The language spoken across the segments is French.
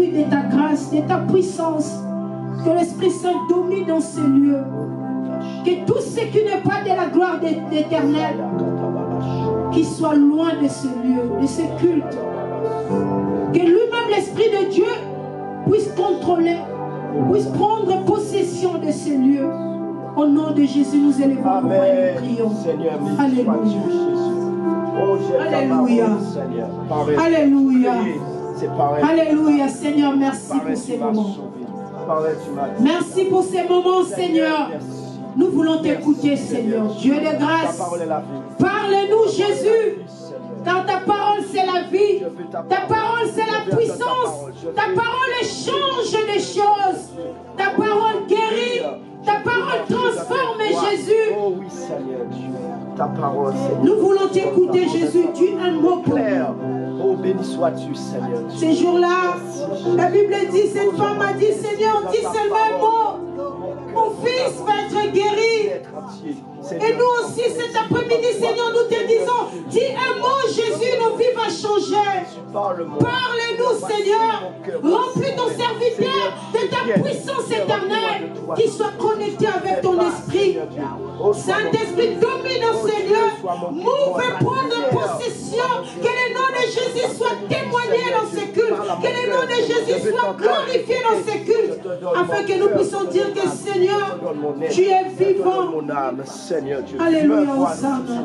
pluie de ta grâce, de ta puissance. Que l'Esprit Saint domine dans ces lieux. Que tout ce qui n'est pas de la gloire de l'Éternel, qu'il soit loin de ce lieu, de ce culte. Que lui-même, l'Esprit de Dieu, puisse contrôler, puisse prendre possession de ce lieu. Au nom de Jésus, nous élevons nous et nous prions. Alléluia. Alléluia. Alléluia. Alléluia. Seigneur, merci pour ces moments. Merci pour ces moments, Seigneur. Nous voulons t'écouter, Seigneur. Dieu de grâce. Parle-nous, Jésus. Car ta parole, c'est la vie. Ta parole, c'est la puissance. Ta parole change les choses. Ta parole guérit. Ta parole transforme, Jésus. Oh oui, Seigneur Dieu. Ta parole, Seigneur. Nous voulons t'écouter, Jésus. Dis un mot pour nous. Oh, béni sois-tu, Seigneur Dieu. Ces jours-là, la Bible dit, cette femme a dit, Seigneur, dis seulement un mot. Mon fils va être guéri. Et nous aussi, cet après-midi, Seigneur, nous te disons, dis un mot, Jésus, nos vies vont changer. Parle-nous, Seigneur. Remplis ton serviteur de ta puissance éternelle, qui soit connecté avec ton esprit. Saint-Esprit, domine dans ces lieux. Move et prendre possession. Que le nom de Jésus soit témoigné dans ces cultes. Que le nom de Jésus soit glorifié dans ces cultes. Afin que nous puissions dire que, Seigneur, tu es vivant. Alléluia, Hosanna.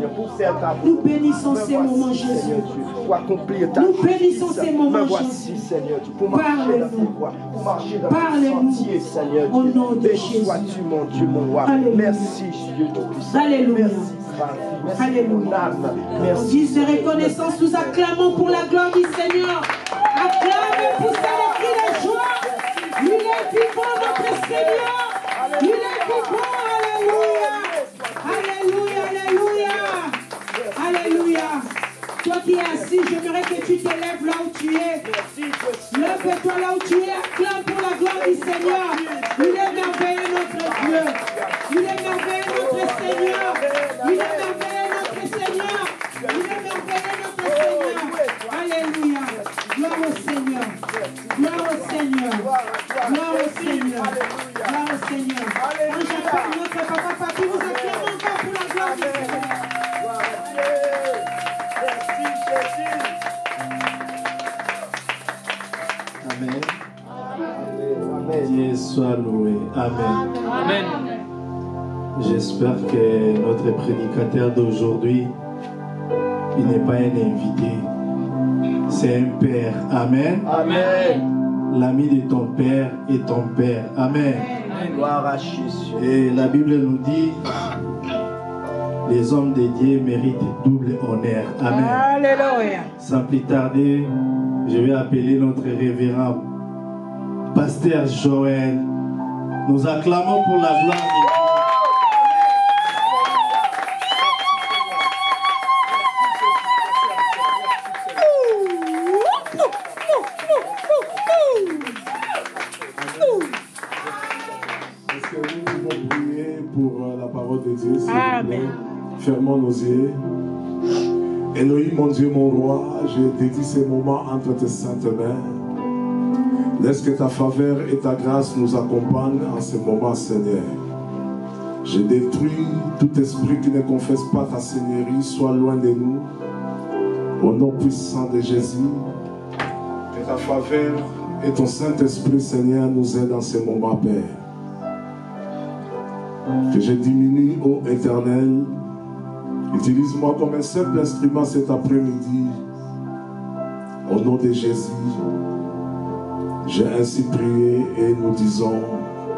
Nous bénissons ces moments, Jésus. Nous bénissons ces moments, Jésus. Parle-nous. Parle-nous. Au nom de Jésus. Merci, Dieu Tout-Puissant. Alléluia. Merci, Alléluia. Merci. En guise de reconnaissance, nous acclamons pour la gloire du Seigneur. Acclamez, poussez les cris de joie. Il est vivant, notre Seigneur. Il est vivant. Alléluia. Alléluia. Alléluia. Alléluia. Toi qui es assis, j'aimerais que tu te lèves là où tu es. Lève-toi là où tu es. Acclame pour la gloire du Seigneur. Il est merveilleux, notre Dieu. Il est merveilleux, notre Seigneur. Il est merveilleux, notre Seigneur. Il est merveilleux, notre Seigneur. Alléluia. Gloire au Seigneur. Gloire au Seigneur. Gloire au Seigneur. Gloire au Seigneur. Quand j'appelle notre papa, papi, nous acclamons encore pour la gloire du Seigneur. Amen. Dieu soit loué. Amen. Amen. J'espère que notre prédicateur d'aujourd'hui, il n'est pas un invité. C'est un père. Amen. Amen. L'ami de ton père est ton père. Amen. Gloire à Jésus. Et la Bible nous dit, les hommes de Dieu méritent double honneur. Amen. Alléluia. Sans plus tarder, je vais appeler notre révérend Pasteur Joël. Nous acclamons pour la gloire de Dieu. Est-ce que nous pouvons prier pour la parole de Dieu, s'il vous plaît? Fermons nos yeux. Elohim, mon Dieu, mon roi, je dédie ces moments entre tes saintes mains. Laisse que ta faveur et ta grâce nous accompagnent en ce moment, Seigneur. Je détruis tout esprit qui ne confesse pas ta Seigneurie, soit loin de nous. Au nom puissant de Jésus, que ta faveur et ton Saint-Esprit, Seigneur, nous aident dans ce moment, Père. Que je diminue, ô Éternel. Utilise-moi comme un simple instrument cet après-midi. Au nom de Jésus, j'ai ainsi prié et nous disons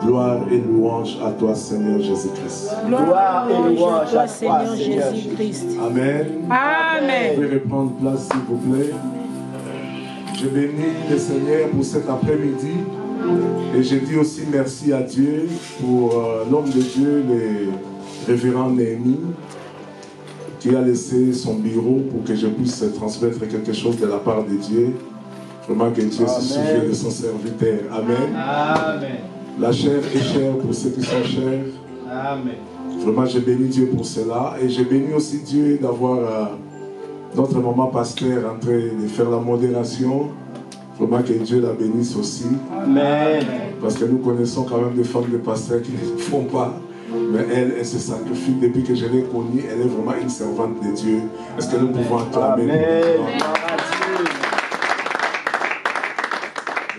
gloire et louange à toi, Seigneur Jésus-Christ. Gloire et louange à toi, Seigneur Jésus-Christ. Amen. Amen. Vous pouvez reprendre place, s'il vous plaît. Je bénis le Seigneur pour cet après-midi. Et je dis aussi merci à Dieu pour l'homme de Dieu, le révérend Néhémie, qui a laissé son bureau pour que je puisse transmettre quelque chose de la part de Dieu. Vraiment que Dieu se souvient de son serviteur. Amen. Amen. La chair est chère pour ceux qui sont chers. Amen. Vraiment, je bénis Dieu pour cela. Et je bénis aussi Dieu d'avoir notre maman pasteur en train de faire la modération. Vraiment que Dieu la bénisse aussi. Amen. Parce que nous connaissons quand même des femmes de pasteurs qui ne le font pas. Mais elle se sacrifie. Depuis que je l'ai connue, elle est vraiment une servante de Dieu. Est-ce que nous pouvons acclamer? Amen.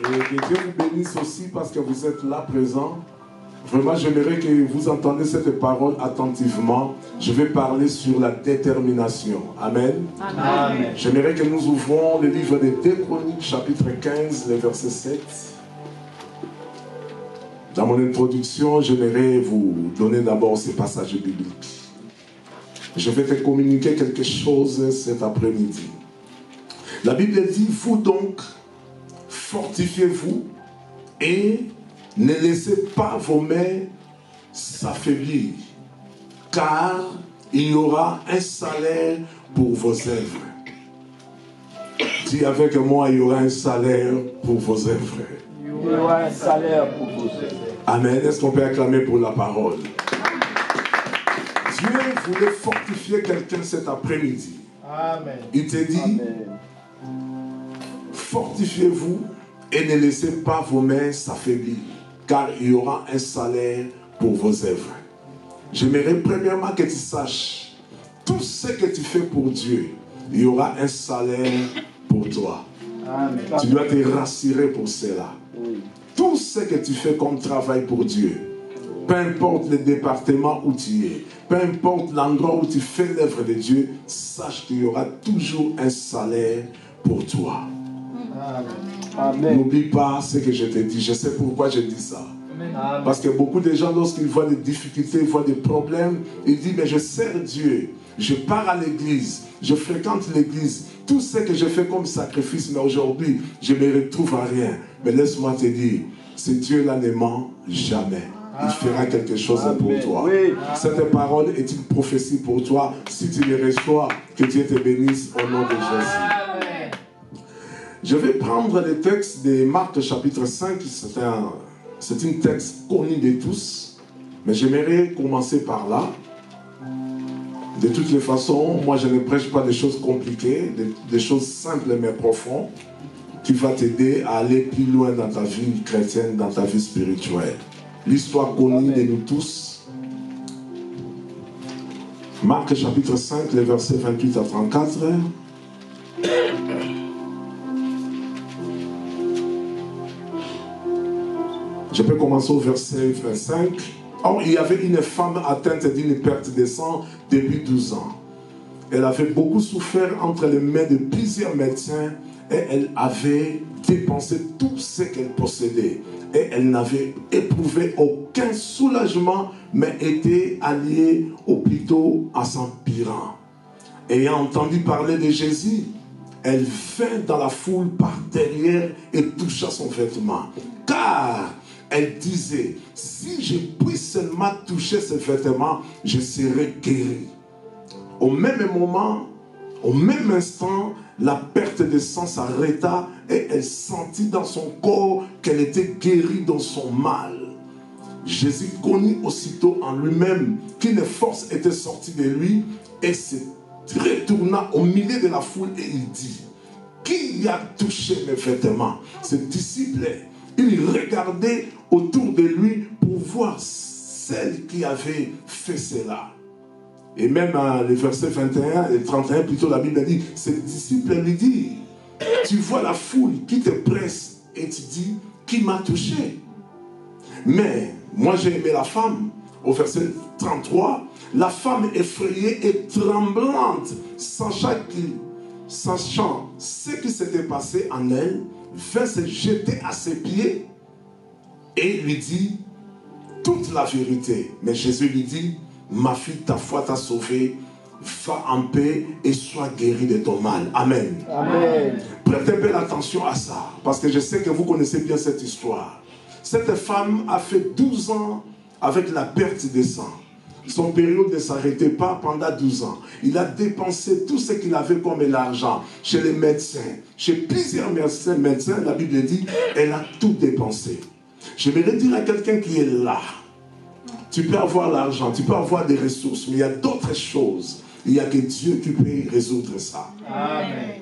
Et que Dieu vous bénisse aussi parce que vous êtes là présents. Vraiment, j'aimerais que vous entendiez cette parole attentivement. Je vais parler sur la détermination. Amen. Amen. J'aimerais que nous ouvrons le livre des 2 Chroniques, chapitre 15, le verset 7. Dans mon introduction, j'aimerais vous donner d'abord ces passages bibliques. Je vais te communiquer quelque chose cet après-midi. La Bible dit, vous donc, fortifiez-vous et ne laissez pas vos mains s'affaiblir, car il y aura un salaire pour vos œuvres. Dis avec moi, il y aura un salaire pour vos œuvres. Il y aura un salaire pour vos œuvres. Amen. Est-ce qu'on peut acclamer pour la parole? Dieu voulait fortifier quelqu'un cet après-midi. Amen. Il te dit, Amen. fortifiez-vous et ne laissez pas vos mains s'affaiblir, car il y aura un salaire pour vos œuvres. J'aimerais premièrement que tu saches, tout ce que tu fais pour Dieu, il y aura un salaire pour toi. Amen. Tu dois te rassurer pour cela. Oui. Tout ce que tu fais comme travail pour Dieu, peu importe le département où tu es, peu importe l'endroit où tu fais l'œuvre de Dieu, sache qu'il y aura toujours un salaire pour toi. Amen. N'oublie pas ce que je te dis. Je sais pourquoi je dis ça. Amen. Parce que beaucoup de gens, lorsqu'ils voient des difficultés, ils voient des problèmes, ils disent, mais je sers Dieu, je pars à l'église, je fréquente l'église, tout ce que je fais comme sacrifice, mais aujourd'hui, je ne me retrouve à rien. Mais laisse-moi te dire, ce Dieu-là ne ment jamais. Il fera quelque chose pour toi. Oui. Cette parole est une prophétie pour toi. Si tu le reçois, que Dieu te bénisse au nom de Jésus. Je vais prendre le texte de Marc chapitre 5. C'est un texte connu de tous. Mais j'aimerais commencer par là. De toutes les façons, moi je ne prêche pas des choses compliquées, des choses simples mais profondes qui vont t'aider à aller plus loin dans ta vie chrétienne, dans ta vie spirituelle. L'histoire connue de nous tous. Marc chapitre 5, les versets 28 à 34. Je peux commencer au verset 25. Or, il y avait une femme atteinte d'une perte de sang depuis 12 ans. Elle avait beaucoup souffert entre les mains de plusieurs médecins et elle avait dépensé tout ce qu'elle possédait. Et elle n'avait éprouvé aucun soulagement, mais était alliée au plutôt à s'empirant. Ayant entendu parler de Jésus, elle vint dans la foule par derrière et toucha son vêtement. Car elle disait, si je puis seulement toucher ce vêtement, je serai guéri. Au même moment, au même instant, la perte de sang s'arrêta et elle sentit dans son corps qu'elle était guérie dans son mal. Jésus connut aussitôt en lui-même qu'une force était sortie de lui et se retourna au milieu de la foule et il dit, qui a touché mes vêtements? Ses disciples, ils regardaient autour de lui pour voir celle qui avait fait cela. Et même les versets 21 et 31, plutôt la Bible dit, ses disciples lui disent, tu vois la foule qui te presse et tu dis, qui m'a touché? Mais moi j'ai aimé la femme. Au verset 33, la femme effrayée et tremblante, sachant ce qui s'était passé en elle, vint se jeter à ses pieds et lui dit toute la vérité. Mais Jésus lui dit, ma fille, ta foi t'a sauvée, va en paix et sois guérie de ton mal. Amen. Amen. Prêtez bien attention à ça, parce que je sais que vous connaissez bien cette histoire. Cette femme a fait 12 ans avec la perte de sang. Son période ne s'arrêtait pas pendant 12 ans. Il a dépensé tout ce qu'il avait comme l'argent chez les médecins. Chez plusieurs médecins, la Bible dit, elle a tout dépensé. J'aimerais dire à quelqu'un qui est là, tu peux avoir l'argent, tu peux avoir des ressources, mais il y a d'autres choses. Il n'y a que Dieu qui peut résoudre ça. Amen.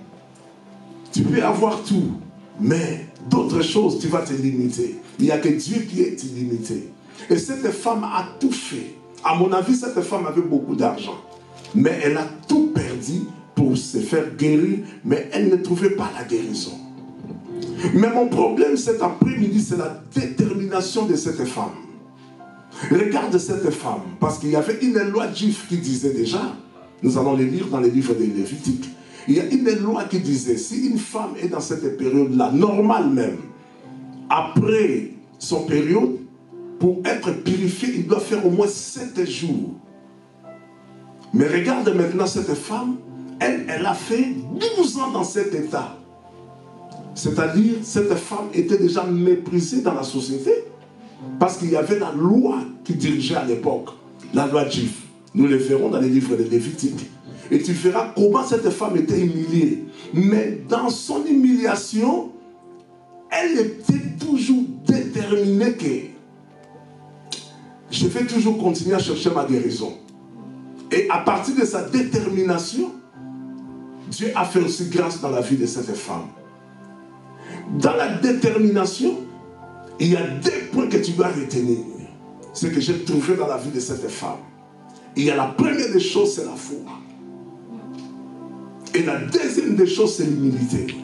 Tu peux avoir tout, Mais d'autres choses, tu vas te limiter. Il n'y a que Dieu qui est illimité. Et cette femme a tout fait. À mon avis, cette femme avait beaucoup d'argent. Mais elle a tout perdu pour se faire guérir. Mais elle ne trouvait pas la guérison. Mais mon problème cet après-midi, c'est la détermination de cette femme. Regarde cette femme. Parce qu'il y avait une loi juive qui disait déjà, nous allons les lire dans les livres des Lévitiques, il y a une loi qui disait, si une femme est dans cette période-là, normale même, après son période, pour être purifiée, il doit faire au moins 7 jours. Mais regarde maintenant cette femme, elle a fait 12 ans dans cet état. C'est-à-dire, cette femme était déjà méprisée dans la société, parce qu'il y avait la loi qui dirigeait à l'époque, la loi juive. Nous le verrons dans les livres de Lévitique. Et tu verras comment cette femme était humiliée. Mais dans son humiliation, elle était toujours déterminée que je vais toujours continuer à chercher ma guérison. Et à partir de sa détermination, Dieu a fait aussi grâce dans la vie de cette femme. Dans la détermination, il y a 2 points que tu dois retenir. Ce que j'ai trouvé dans la vie de cette femme. Il y a la première des choses, c'est la foi. Et la deuxième des choses, c'est l'humilité.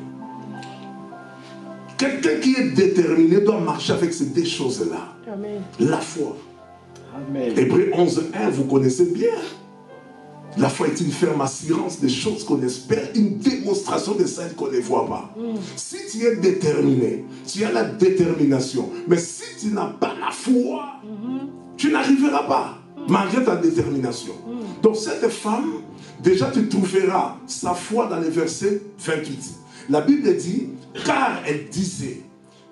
Quelqu'un qui est déterminé doit marcher avec ces 2 choses-là. La foi. Amen. Hébreux 11:1, vous connaissez bien. La foi est une ferme assurance des choses qu'on espère, une démonstration de celles qu'on ne voit pas. Si tu es déterminé, tu as la détermination. Mais si tu n'as pas la foi, tu n'arriveras pas, malgré ta détermination. Donc cette femme, déjà tu trouveras sa foi dans le verset 28. La Bible dit, car elle disait,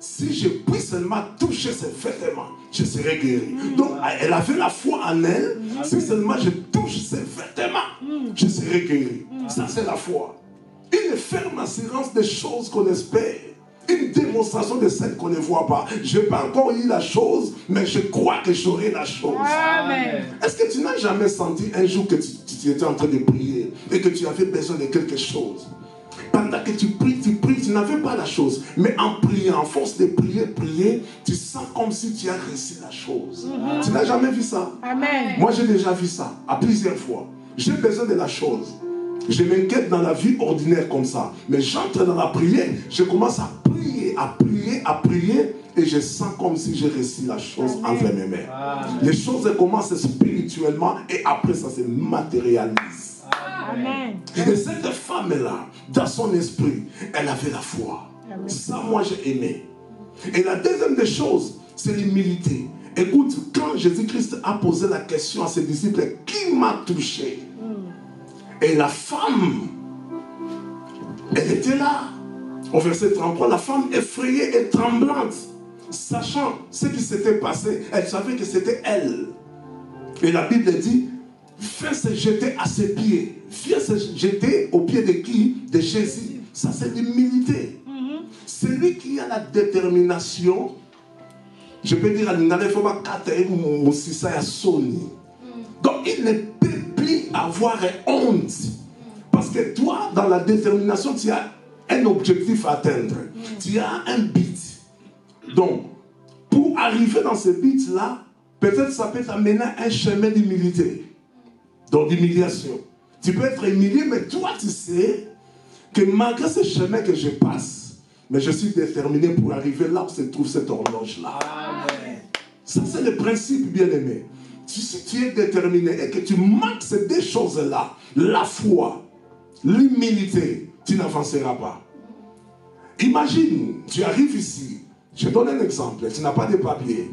si je puis seulement toucher ses vêtements, je serai guéri. Donc elle avait la foi en elle, si seulement je touche ses vêtements, je serai guéri. Ça c'est la foi. Une ferme assurance des choses qu'on espère. Une démonstration de celles qu'on ne voit pas. Je n'ai pas encore eu la chose, mais je crois que j'aurai la chose. Amen. Est-ce que tu n'as jamais senti un jour que tu étais en train de prier et que tu avais besoin de quelque chose? Pendant que tu pries, tu n'avais pas la chose. Mais en priant, en force de prier, tu sens comme si tu as reçu la chose. Tu n'as jamais vu ça? Amen. Moi, j'ai déjà vu ça, à plusieurs fois. J'ai besoin de la chose. Je m'inquiète dans la vie ordinaire comme ça. Mais j'entre dans la prière, je commence à prier, et je sens comme si j'ai reçu la chose entre mes mains. Amen. Les choses commencent spirituellement et après ça se matérialise. Amen. Et cette femme-là, dans son esprit, elle avait la foi. Amen. Ça, moi, j'ai aimé. Et la deuxième des choses, c'est l'humilité. Écoute, quand Jésus-Christ a posé la question à ses disciples, qui m'a touché? Et la femme, elle était là. Au verset 33, la femme effrayée et tremblante, sachant ce qui s'était passé, elle savait que c'était elle. Et la Bible dit, viens se jeter à ses pieds. Viens se jeter aux pieds de qui? De Jésus. Ça, c'est l'humilité. Celui qui a la détermination, je peux dire à l'ingale, il faut pas qu'attendre mon sisa à Sony. Donc, il ne peut plus avoir honte. Parce que toi, dans la détermination, tu as un objectif à atteindre. Tu as un but. Donc, pour arriver dans ce but-là, peut-être ça peut t'amener à un chemin d'humilité. Donc, d'humiliation. Tu peux être humilié, mais toi, tu sais que malgré ce chemin que je passe, mais je suis déterminé pour arriver là où se trouve cette horloge-là. Ça, c'est le principe, bien-aimé. Si tu es déterminé et que tu manques ces 2 choses-là, la foi, l'humilité, tu n'avanceras pas. Imagine, tu arrives ici, je donne un exemple, tu n'as pas de papiers,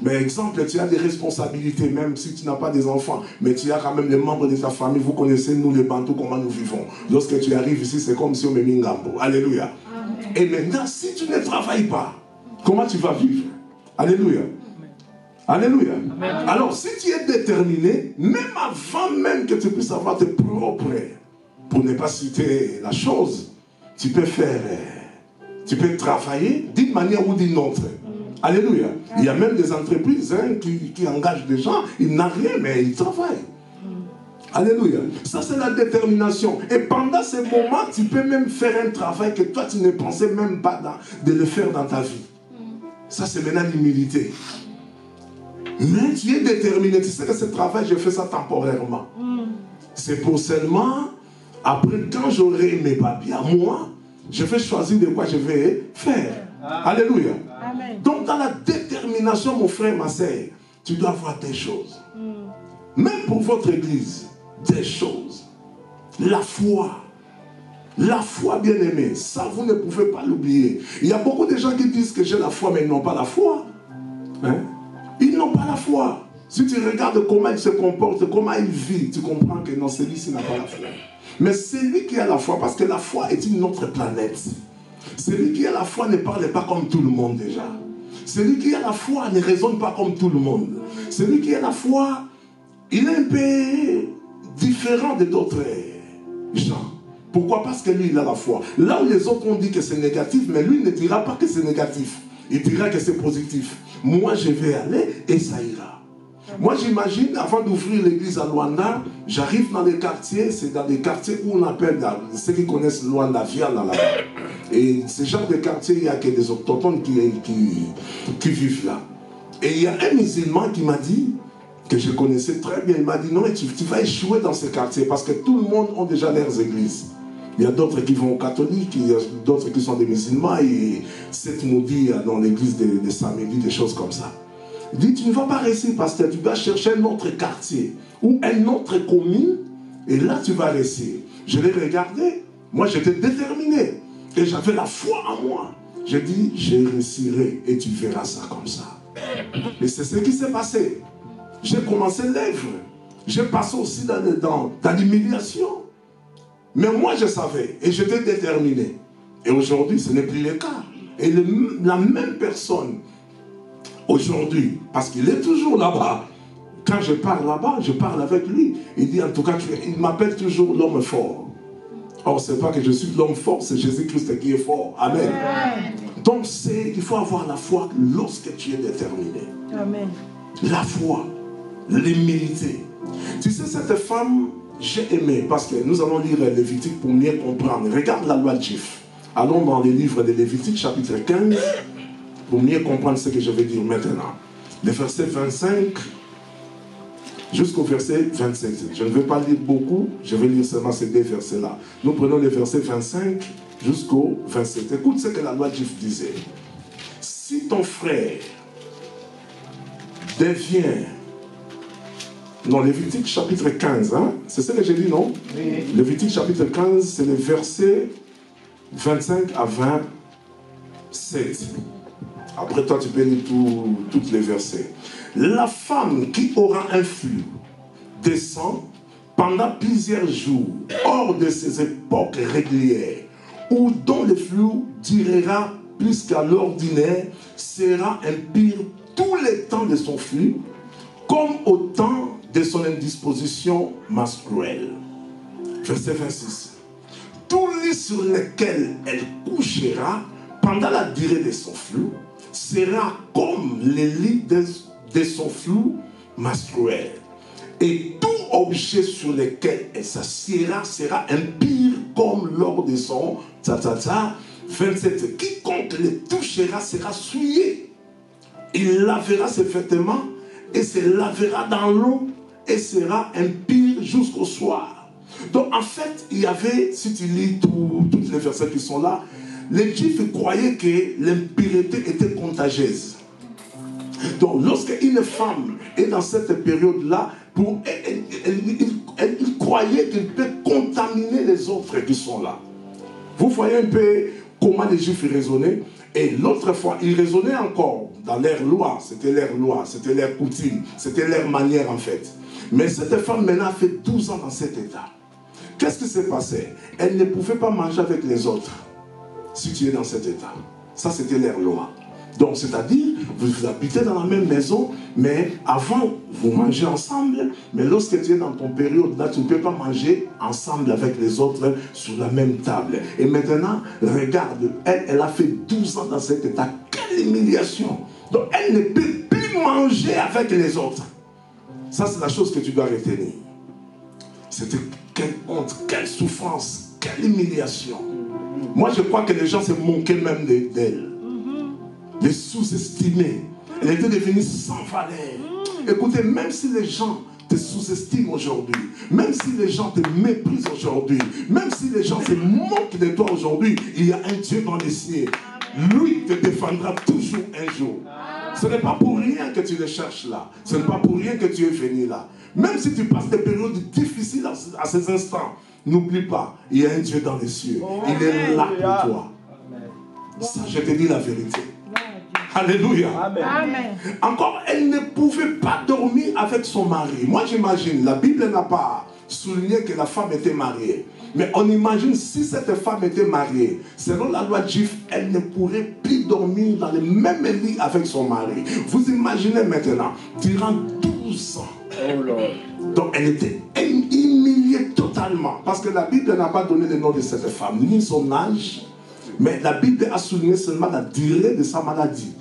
mais exemple, tu as des responsabilités, même si tu n'as pas des enfants, mais tu as quand même les membres de ta famille, vous connaissez, nous les Bantous, comment nous vivons. Lorsque tu arrives ici, c'est comme si on me met Ngambo. Alléluia. Amen. Et maintenant, si tu ne travailles pas, comment tu vas vivre? Alléluia. Alléluia. Amen. Alors, si tu es déterminé, même avant même que tu puisses avoir tes propres, pour ne pas citer la chose, tu peux travailler d'une manière ou d'une autre. Alléluia. Il y a même des entreprises qui engagent des gens, ils n'ont rien, mais ils travaillent. Alléluia. Ça, c'est la détermination. Et pendant ces moments, tu peux même faire un travail que toi, tu ne pensais même pas de le faire dans ta vie. Ça, c'est maintenant l'humilité. Mais tu es déterminé. Tu sais que ce travail, je fais ça temporairement. C'est pour seulement, après, quand j'aurai mes papiers à moi, je vais choisir de quoi je vais faire. Alléluia. Amen. Donc, dans la détermination, mon frère, ma sœur, tu dois avoir des choses. Même pour votre église, des choses. La foi. La foi, bien aimée, ça, vous ne pouvez pas l'oublier. Il y a beaucoup de gens qui disent que j'ai la foi, mais ils n'ont pas la foi. Hein? Ils n'ont pas la foi. Si tu regardes comment ils se comportent, comment ils vivent, tu comprends que non, celui-ci n'a pas la foi. Mais celui qui a la foi, parce que la foi est une autre planète. Celui qui a la foi ne parle pas comme tout le monde déjà. Celui qui a la foi ne raisonne pas comme tout le monde. Celui qui a la foi, il est un peu différent de d'autres gens. Pourquoi? Parce que lui, il a la foi. Là où les autres ont dit que c'est négatif, mais lui ne dira pas que c'est négatif. Il dira que c'est positif. Moi, je vais aller et ça ira. Moi, j'imagine, avant d'ouvrir l'église à Luanda, j'arrive dans les quartiers, c'est dans des quartiers où on appelle, ceux qui connaissent Luanda, Viana là-bas. Et ce genre de quartier, il n'y a que des autochtones qui vivent là. Et il y a un musulman qui m'a dit, que je connaissais très bien, il m'a dit, non, tu vas échouer dans ce quartier parce que tout le monde a déjà leurs églises. Il y a d'autres qui vont aux catholiques, il y a d'autres qui sont des musulmans, et cette maudit dans l'église de samedi, des choses comme ça. Il dit, tu ne vas pas réussir, pasteur, tu vas chercher un autre quartier ou une autre commune, et là tu vas réussir. Je l'ai regardé, moi j'étais déterminé, et j'avais la foi en moi. J'ai dit, je réussirai, et tu verras ça comme ça. Et c'est ce qui s'est passé. J'ai commencé l'œuvre. J'ai passé aussi dans l'humiliation. Mais moi, je savais. Et j'étais déterminé. Et aujourd'hui, ce n'est plus le cas. Et la même personne, aujourd'hui, parce qu'il est toujours là-bas. Quand je parle là-bas, je parle avec lui. Il dit, en tout cas, il m'appelle toujours l'homme fort. Or, ce n'est pas que je suis l'homme fort, c'est Jésus-Christ qui est fort. Amen. Amen. Donc, il faut avoir la foi lorsque tu es déterminé. Amen. La foi. L'humilité. Tu sais, cette femme, j'ai aimé, parce que nous allons lire Lévitique pour mieux comprendre. Regarde la loi de Juif. Allons dans les livres de Lévitique, chapitre 15, pour mieux comprendre ce que je vais dire maintenant. Les versets 25 jusqu'au verset 27. Je ne vais pas lire beaucoup, je vais lire seulement ces deux versets-là. Nous prenons les versets 25 jusqu'au 27. Écoute ce que la loi de Juif disait. Si ton frère devient... Non, Lévitique chapitre 15, hein? C'est ce que j'ai dit, non? Oui. Lévitique chapitre 15, c'est le verset 25 à 27. Après, toi, tu peux lire tous les versets. La femme qui aura un flux descend pendant plusieurs jours hors de ses époques régulières, ou dont le flux durera plus qu'à l'ordinaire, sera impire tous les temps de son flux, comme au temps de son indisposition menstruelle. Verset 26. Tout lit sur lequel elle couchera pendant la durée de son flux sera comme le lit de son flux menstruel. Et tout objet sur lequel elle s'assiera sera impur comme lors de son 27. Quiconque le touchera sera souillé. Il lavera ses vêtements et se lavera dans l'eau et sera impur jusqu'au soir. Donc en fait, il y avait, si tu lis tous les versets qui sont là, les Juifs croyaient que l'impureté était contagieuse. Donc lorsque une femme est dans cette période-là, elle croyait qu'elle peut contaminer les autres qui sont là. Vous voyez un peu comment les Juifs raisonnaient. Et l'autre fois, ils raisonnaient encore dans leur loi, c'était leur coutume, c'était leur manière en fait. Mais cette femme maintenant a fait 12 ans dans cet état. Qu'est-ce qui s'est passé? Elle ne pouvait pas manger avec les autres si tu es dans cet état. Ça, c'était leur loi. Donc, c'est-à-dire, vous habitez dans la même maison, mais avant, vous mangez ensemble, mais lorsque tu es dans ton période, là, tu ne peux pas manger ensemble avec les autres sur la même table. Et maintenant, regarde, elle a fait 12 ans dans cet état. Quelle humiliation! Donc, elle ne peut plus manger avec les autres. Ça, c'est la chose que tu dois retenir. c'était quelle honte, quelle souffrance, quelle humiliation. Moi, je crois que les gens se moquaient même d'elle. Les sous-estimer. Elle était devenue sans valeur. Écoutez, même si les gens te sous-estiment aujourd'hui, même si les gens te méprisent aujourd'hui, même si les gens se moquent de toi aujourd'hui, il y a un Dieu dans les cieux. Lui te défendra toujours un jour. Ce n'est pas pour rien que tu le cherches là. Ce n'est pas pour rien que tu es venu là. Même si tu passes des périodes difficiles à ces instants, n'oublie pas, il y a un Dieu dans les cieux. Il est là pour toi. Ça, je te dis la vérité. Alléluia. Amen. Encore, elle ne pouvait pas dormir avec son mari. Moi, j'imagine, la Bible n'a pas souligné que la femme était mariée. Mais on imagine si cette femme était mariée, selon la loi juive, elle ne pourrait plus dormir dans le même lit avec son mari. Vous imaginez maintenant, durant 12 ans. Oh Lord. Donc elle était humiliée totalement. Parce que la Bible n'a pas donné le nom de cette femme, ni son âge. Mais la Bible a souligné seulement la durée de sa maladie.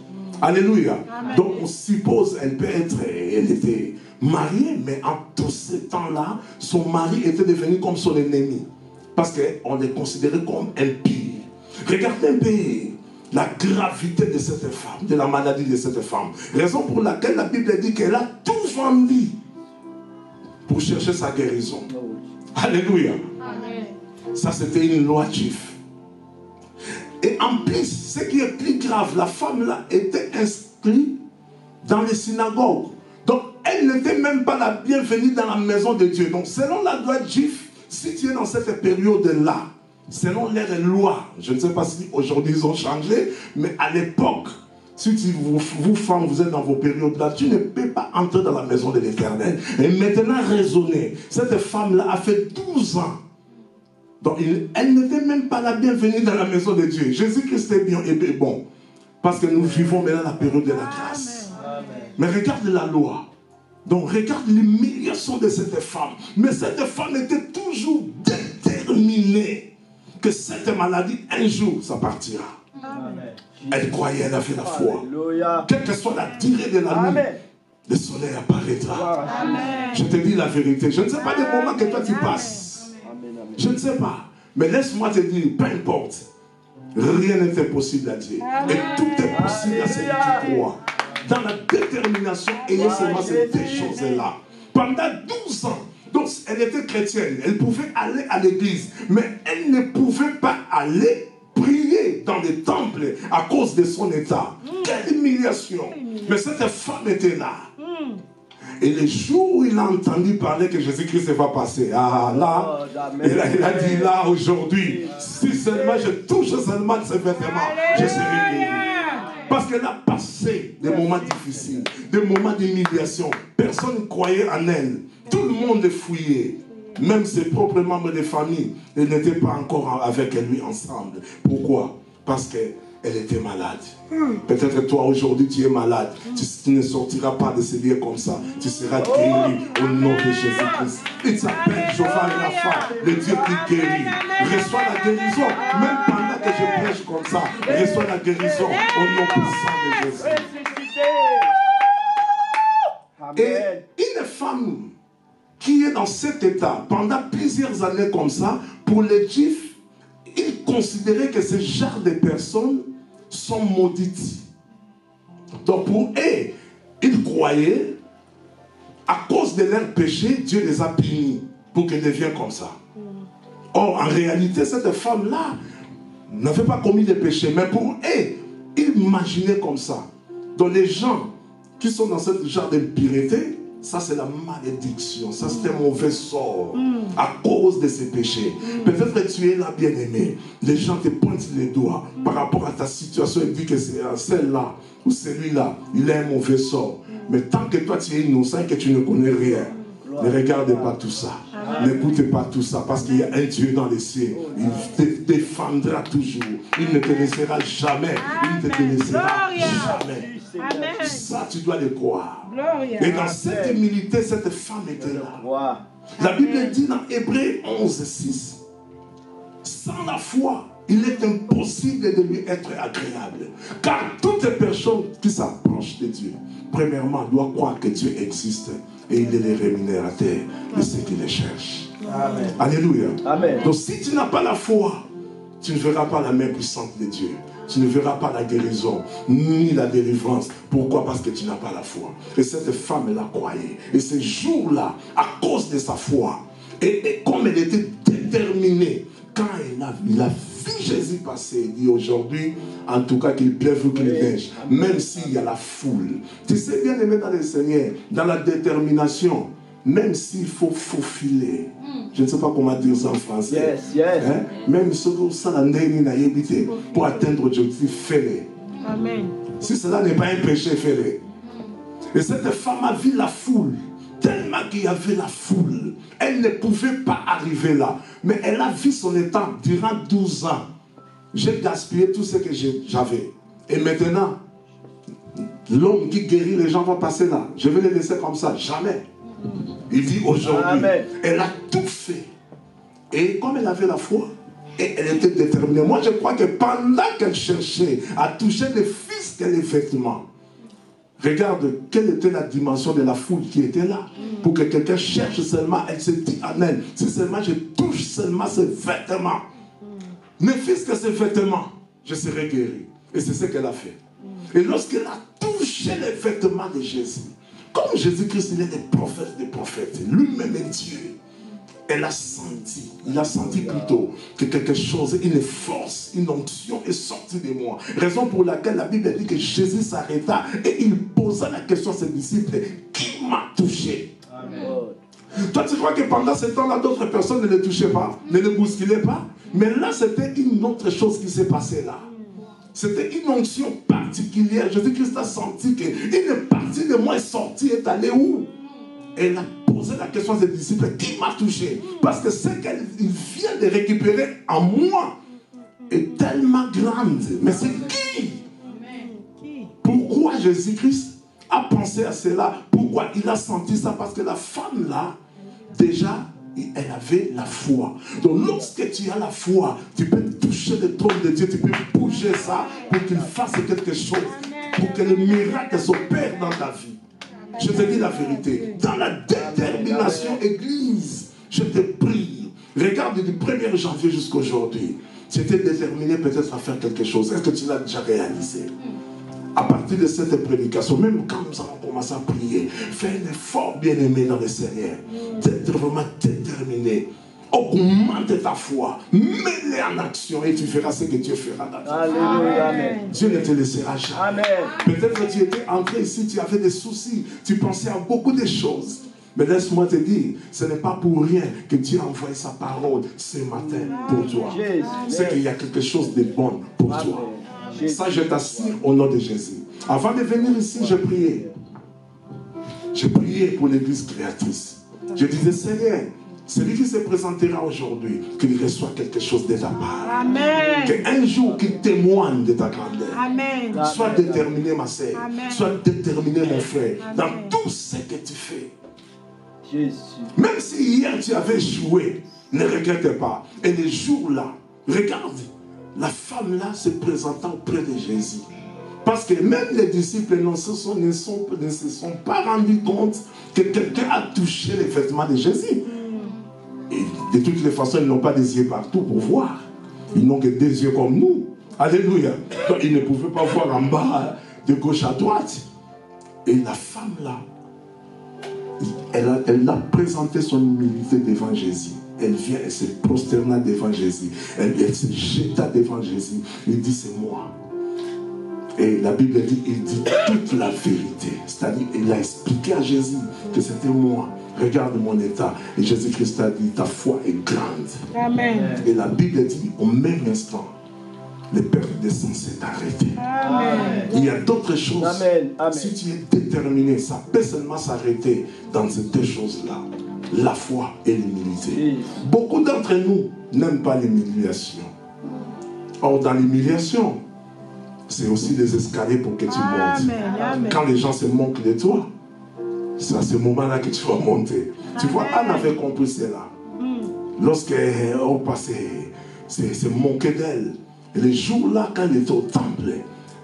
Alléluia. Amen. Donc on suppose, elle était mariée, mais en tous ces temps-là, son mari était devenu comme son ennemi. Parce qu'on est considéré comme impie. Regardez un peu la gravité de cette femme, de la maladie de cette femme. Raison pour laquelle la Bible dit qu'elle a tout vendu pour chercher sa guérison. Alléluia. Amen. Ça, c'était une loi juive. Et en plus, ce qui est plus grave, la femme-là était inscrite dans les synagogues. Donc, elle n'était même pas la bienvenue dans la maison de Dieu. Donc, selon la loi juive, si tu es dans cette période-là, selon les lois, je ne sais pas si aujourd'hui ils ont changé, mais à l'époque, si vous femmes, vous êtes dans vos périodes-là, tu ne peux pas entrer dans la maison de l'Éternel. Et maintenant, raisonnez, cette femme-là a fait 12 ans. Donc, elle n'était même pas la bienvenue dans la maison de Dieu. Jésus-Christ est bien et bon. Parce que nous vivons maintenant la période de la grâce. Amen. Mais regarde la loi. Donc, regarde l'humiliation de cette femme. Mais cette femme était toujours déterminée que cette maladie, un jour, ça partira. Amen. Elle croyait, elle avait la foi. Alléluia. Quelle que soit la durée de la nuit, le soleil apparaîtra. Amen. Je te dis la vérité. Je ne sais pas des moments que toi tu passes. Je ne sais pas. Mais laisse-moi te dire, peu importe. Rien n'est impossible à Dieu. Et tout est possible à celui qui croit. Dans la détermination, ayez seulement ces deux choses-là. Pendant 12 ans, donc elle était chrétienne. Elle pouvait aller à l'église. Mais elle ne pouvait pas aller prier dans les temples à cause de son état. Quelle humiliation. Mais cette femme était là. Et le jour où il a entendu parler que Jésus-Christ va passer, là, il a dit là aujourd'hui, si seulement je touche seulement de ses vêtements, je serai guéri. Parce qu'elle a passé des moments difficiles, des moments d'humiliation. Personne ne croyait en elle. Tout le monde le fouillait. Même ses propres membres de famille n'étaient pas encore avec lui ensemble. Pourquoi? Parce qu'elle était malade. Peut-être toi aujourd'hui tu es malade. Tu ne sortiras pas de ce lieu comme ça. Tu seras guéri au nom de Jésus-Christ. Il s'appelle Jehovah Rapha, le Dieu qui guérit. Reçois la guérison. Même pendant que je prêche comme ça, reçois la guérison au nom puissant de Jésus. Et une femme qui est dans cet état pendant plusieurs années comme ça, pour les Juifs, ils considéraient que ce genre de personnes sont maudites. Donc pour eux, ils croyaient, à cause de leur péché, Dieu les a punis pour qu'elles deviennent comme ça. Or, en réalité, cette femme-là n'avait pas commis de péché, mais pour eux, ils imaginaient comme ça. Donc les gens qui sont dans ce genre d'impureté, ça c'est la malédiction, ça c'est un mauvais sort à cause de ces péchés. Peut-être que tu es là bien-aimé, les gens te pointent les doigts par rapport à ta situation et disent que c'est celle-là ou celui-là, il a un mauvais sort. Mais tant que toi tu es innocent et que tu ne connais rien, ne regarde pas tout ça. N'écoute pas tout ça parce qu'il y a un Dieu dans les cieux. Il te défendra toujours. Il ne te laissera jamais. Il ne te laissera jamais. Amen. Ça, tu dois le croire. Et dans cette humilité, cette femme était là. La Bible dit dans Hébreux 11:6, sans la foi, il est impossible de lui être agréable. Car toute personne qui s'approche de Dieu, premièrement, doit croire que Dieu existe et il est le rémunérateur de ceux qui le cherchent. Amen. Alléluia. Amen. Donc si tu n'as pas la foi, tu ne verras pas la main puissante de Dieu. Tu ne verras pas la guérison, ni la délivrance. Pourquoi? Parce que tu n'as pas la foi. Et cette femme, elle a croyé. Et ce jour-là, à cause de sa foi, et comme elle était déterminée, quand il a vu Jésus passer, il dit aujourd'hui, en tout cas qu'il pleuve ou qu'il neige, même s'il y a la foule. Tu sais bien aimé dans le Seigneur, dans la détermination, même s'il faut faufiler, je ne sais pas comment dire ça en français, hein? Même si ça pour atteindre l'objectif, fais-le. Amen. Si cela n'est pas un péché, fais-le. Et cette femme a vu la foule, tellement qu'il y avait la foule, elle ne pouvait pas arriver là. Mais elle a vu son état durant 12 ans. J'ai gaspillé tout ce que j'avais. Et maintenant, l'homme qui guérit les gens va passer là. Je vais les laisser comme ça, jamais. Il dit aujourd'hui, elle a tout fait. Et comme elle avait la foi, et elle était déterminée. Moi, je crois que pendant qu'elle cherchait à toucher les fils et les vêtements, regarde quelle était la dimension de la foule qui était là. Pour que quelqu'un cherche seulement, elle se dit Amen. Si seulement je touche seulement ces vêtements, ne fût-ce que ces vêtements, je serai guéri. Et c'est ce qu'elle a fait. Et lorsqu'elle a touché les vêtements de Jésus, comme Jésus-Christ, il est le prophète des prophètes, lui-même est Dieu. Elle a senti, il a senti plutôt que quelque chose, une force, une onction est sortie de moi. Raison pour laquelle la Bible dit que Jésus s'arrêta et il posa la question à ses disciples, qui m'a touché? Amen. Toi, tu crois que pendant ce temps-là, d'autres personnes ne le touchaient pas, ne le bousculaient pas? Mais là, c'était une autre chose qui s'est passée là. C'était une onction particulière. Jésus-Christ a senti qu'une partie de moi est sortie, est allée où? Elle a posé la question à ses disciples, qui m'a touché? Parce que ce qu'elle vient de récupérer en moi est tellement grande. Mais c'est qui? Pourquoi Jésus-Christ a pensé à cela? Pourquoi il a senti ça? Parce que la femme là, déjà, elle avait la foi. Donc lorsque tu as la foi, tu peux toucher le trône de Dieu, tu peux bouger ça pour qu'il fasse quelque chose, pour que le miracle s'opère dans ta vie. Je te dis la vérité. Dans la détermination, Église, je te prie. Regarde du 1er janvier jusqu'à aujourd'hui. Tu étais déterminé peut-être à faire quelque chose. Est-ce que tu l'as déjà réalisé? À partir de cette prédication, même quand nous avons commencé à prier, fais un effort bien-aimé dans le Seigneur. D'être vraiment déterminé. Augmente ta foi. Mets-les en action et tu verras ce que Dieu fera dans ta vie. Alléluia. Dieu ne te laissera jamais. Peut-être que tu étais entré ici, tu avais des soucis, tu pensais à beaucoup de choses. Mais laisse-moi te dire, ce n'est pas pour rien que Dieu a envoyé sa parole ce matin pour toi. C'est qu'il y a quelque chose de bon pour toi. Ça, je t'assure au nom de Jésus. Avant de venir ici, j'ai prié. J'ai prié pour l'église créatrice. Je disais, Seigneur, celui qui se présentera aujourd'hui, qu'il reçoive quelque chose de ta part. Amen. Qu'un jour, qu'il témoigne de ta grandeur. Amen. Sois déterminé, ma sœur. Sois déterminé, mon frère, dans tout ce que tu fais. Jésus. Même si hier tu avais échoué, ne regrette pas. Et les jours-là, regarde, la femme là se présentant auprès de Jésus. Parce que même les disciples ne se sont pas rendus compte que quelqu'un a touché les vêtements de Jésus. Et de toutes les façons, ils n'ont pas des yeux partout pour voir. Ils n'ont que des yeux comme nous. Alléluia. Donc, ils ne pouvaient pas voir en bas, de gauche à droite. Et la femme là, elle a présenté son humilité devant Jésus. Elle vient, elle se prosterna devant Jésus. Elle se jeta devant Jésus. Il dit, c'est moi. Et la Bible dit, il dit toute la vérité. C'est-à-dire, il a expliqué à Jésus que c'était moi. Regarde mon état. Et Jésus-Christ a dit, ta foi est grande. Amen. Et la Bible dit, au même instant, le Père descend s'est arrêté. Amen. Il y a d'autres choses. Amen. Amen. Si tu es déterminé, ça peut seulement s'arrêter dans ces deux choses-là. La foi et l'humilité. Beaucoup d'entre nous n'aiment pas l'humiliation. Or, dans l'humiliation, c'est aussi des escaliers pour que tu montes. Amen. Quand les gens se moquent de toi, c'est à ce moment-là que tu vas monter. Amen. Tu vois, Anne avait compris cela. Lorsqu'on passait, se moquait d'elle. Et les jours-là, quand elle était au temple,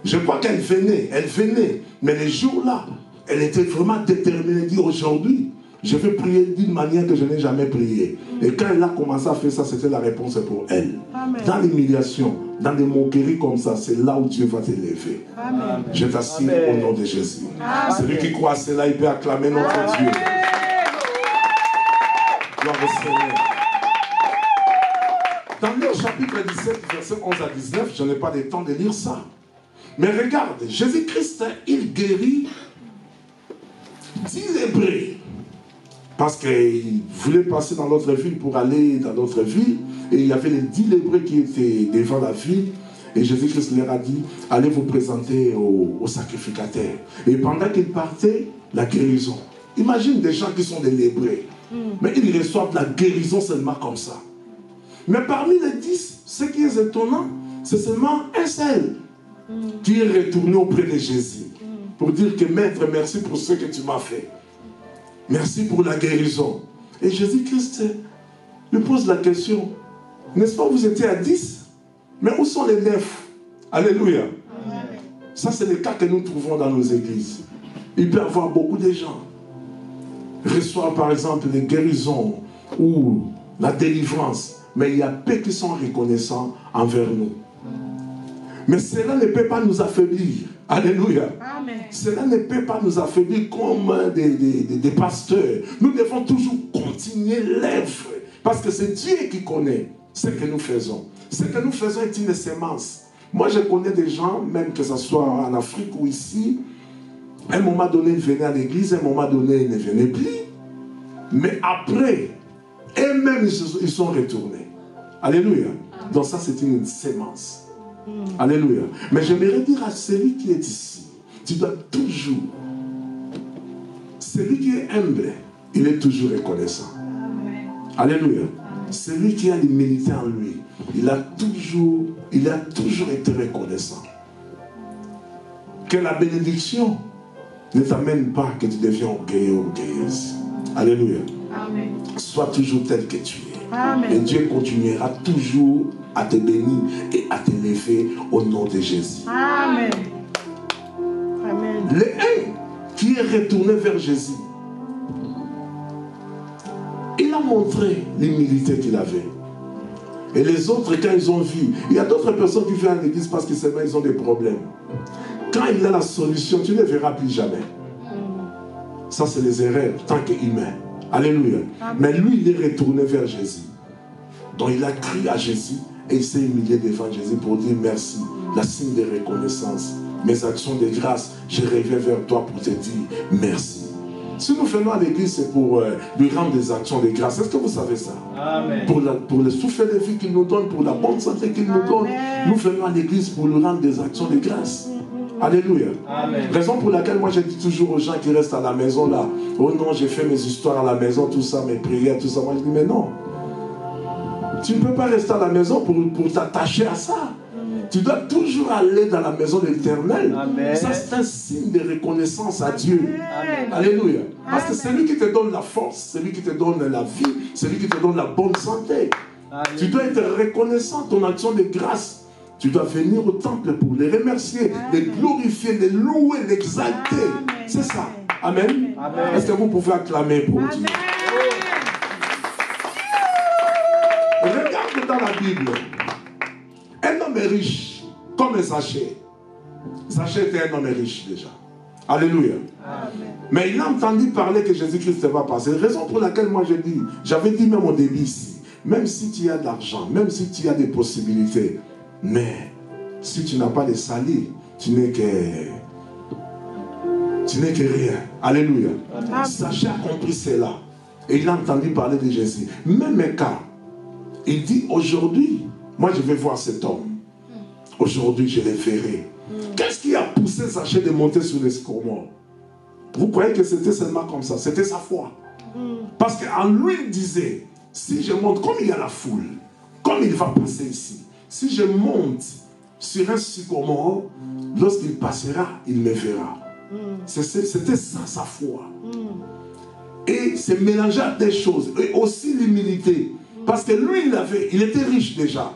je crois qu'elle venait, mais les jours-là, elle était vraiment déterminée. Elle dit aujourd'hui, je vais prier d'une manière que je n'ai jamais prié. Et quand elle a commencé à faire ça, c'était la réponse pour elle. Amen. Dans l'humiliation, dans des moqueries comme ça, c'est là où Dieu va t'élever. Je t'assure au nom de Jésus. Celui qui croit à cela, il peut acclamer notre Dieu. Gloire au Seigneur. Dans Luc chapitre 17, verset 11 à 19, je n'ai pas le temps de lire ça. Mais regarde, Jésus-Christ, il guérit 10 Hébreux. Parce qu'il voulait passer dans l'autre ville pour aller dans l'autre ville. Et il y avait les 10 Hébreux qui étaient devant la ville. Et Jésus-Christ leur a dit, allez vous présenter au sacrificateur. Et pendant qu'ils partaient, la guérison. Imagine des gens qui sont des lépreux. Mais ils reçoivent la guérison seulement comme ça. Mais parmi les 10, ce qui est étonnant, c'est seulement un seul qui est retourné auprès de Jésus. Pour dire que maître, merci pour ce que tu m'as fait. Merci pour la guérison. Et Jésus-Christ lui pose la question, n'est-ce pas vous étiez à 10? Mais où sont les 9? Alléluia. Amen. Ça c'est le cas que nous trouvons dans nos églises. Il peut y avoir beaucoup de gens reçoivent par exemple les guérisons ou la délivrance, mais il y a peu qui sont reconnaissants envers nous. Mais cela ne peut pas nous affaiblir. Alléluia. Amen. Cela ne peut pas nous affaiblir comme des pasteurs. Nous devons toujours continuer l'œuvre. Parce que c'est Dieu qui connaît ce que nous faisons. Ce que nous faisons est une sémence. Moi, je connais des gens, même que ce soit en Afrique ou ici, à un moment donné, ils venaient à l'église, à un moment donné, ils ne venaient plus. Mais après, eux-mêmes, ils sont retournés. Alléluia. Donc ça, c'est une sémence. Alléluia. Mais j'aimerais dire à celui qui est ici, tu dois toujours, celui qui est humble, il est toujours reconnaissant. Alléluia. Celui qui a l'humilité en lui, il a toujours été reconnaissant. Que la bénédiction ne t'amène pas que tu deviens orgueilleux ou orgueilleuse. Alléluia. Amen. Sois toujours tel que tu es. Amen. Et Dieu continuera toujours à te bénir et à t'élever au nom de Jésus. Amen. Amen. Le un qui est retourné vers Jésus, il a montré l'humilité qu'il avait. Et les autres, quand ils ont vu, il y a d'autres personnes qui viennent à l'église parce que seulement ils ont des problèmes. Quand il a la solution, tu ne verras plus jamais. Ça, c'est les erreurs, tant qu'humain. Alléluia. Amen. Mais lui, il est retourné vers Jésus. Donc, il a crié à Jésus et il s'est humilié devant Jésus pour dire merci. La signe de reconnaissance. Mes actions de grâce, je reviens vers toi pour te dire merci. Si nous venons à l'église, c'est pour lui rendre des actions de grâce. Est-ce que vous savez ça? Amen. Pour le souffle de vie qu'il nous donne, pour la bonne santé qu'il nous donne, nous venons à l'église pour lui rendre des actions de grâce. Alléluia. Amen. Raison pour laquelle moi je dis toujours aux gens qui restent à la maison là, oh non, j'ai fait mes histoires à la maison, tout ça, mes prières, tout ça. Moi je dis, mais non. Tu ne peux pas rester à la maison pour t'attacher à ça. Tu dois toujours aller dans la maison de l'Éternel. Ça, c'est un signe de reconnaissance à Dieu. Amen. Alléluia. Parce que c'est lui qui te donne la force, c'est lui qui te donne la vie, c'est lui qui te donne la bonne santé. Amen. Tu dois être reconnaissant, ton action de grâce. Tu dois venir au temple pour les remercier, les glorifier, les louer, l'exalter. C'est ça. Amen. Amen. Est-ce que vous pouvez acclamer pour Dieu? Regarde dans la Bible. Un homme est riche, comme Zachée. Zachée était un homme riche déjà. Alléluia. Amen. Mais il a entendu parler que Jésus-Christ va passer. Raison pour laquelle moi je dis, j'avais dit même au début ici, même si tu as de l'argent, même si tu as des possibilités, mais si tu n'as pas de salut, tu n'es que rien. Alléluia. Zachée a compris cela. Et il a entendu parler de Jésus. Même cas, il dit aujourd'hui, moi je vais voir cet homme. Aujourd'hui je le verrai. Qu'est-ce qui a poussé Zachée de monter sur l'escomore? Vous croyez que c'était seulement comme ça? C'était sa foi. Parce qu'en lui il disait, si je monte, comme il y a la foule, comme il va passer ici, si je monte sur un sycomore, lorsqu'il passera, il me verra. C'était ça sa foi. Et c'est mélangé à des choses. Et aussi l'humilité. Parce que lui, il était riche déjà.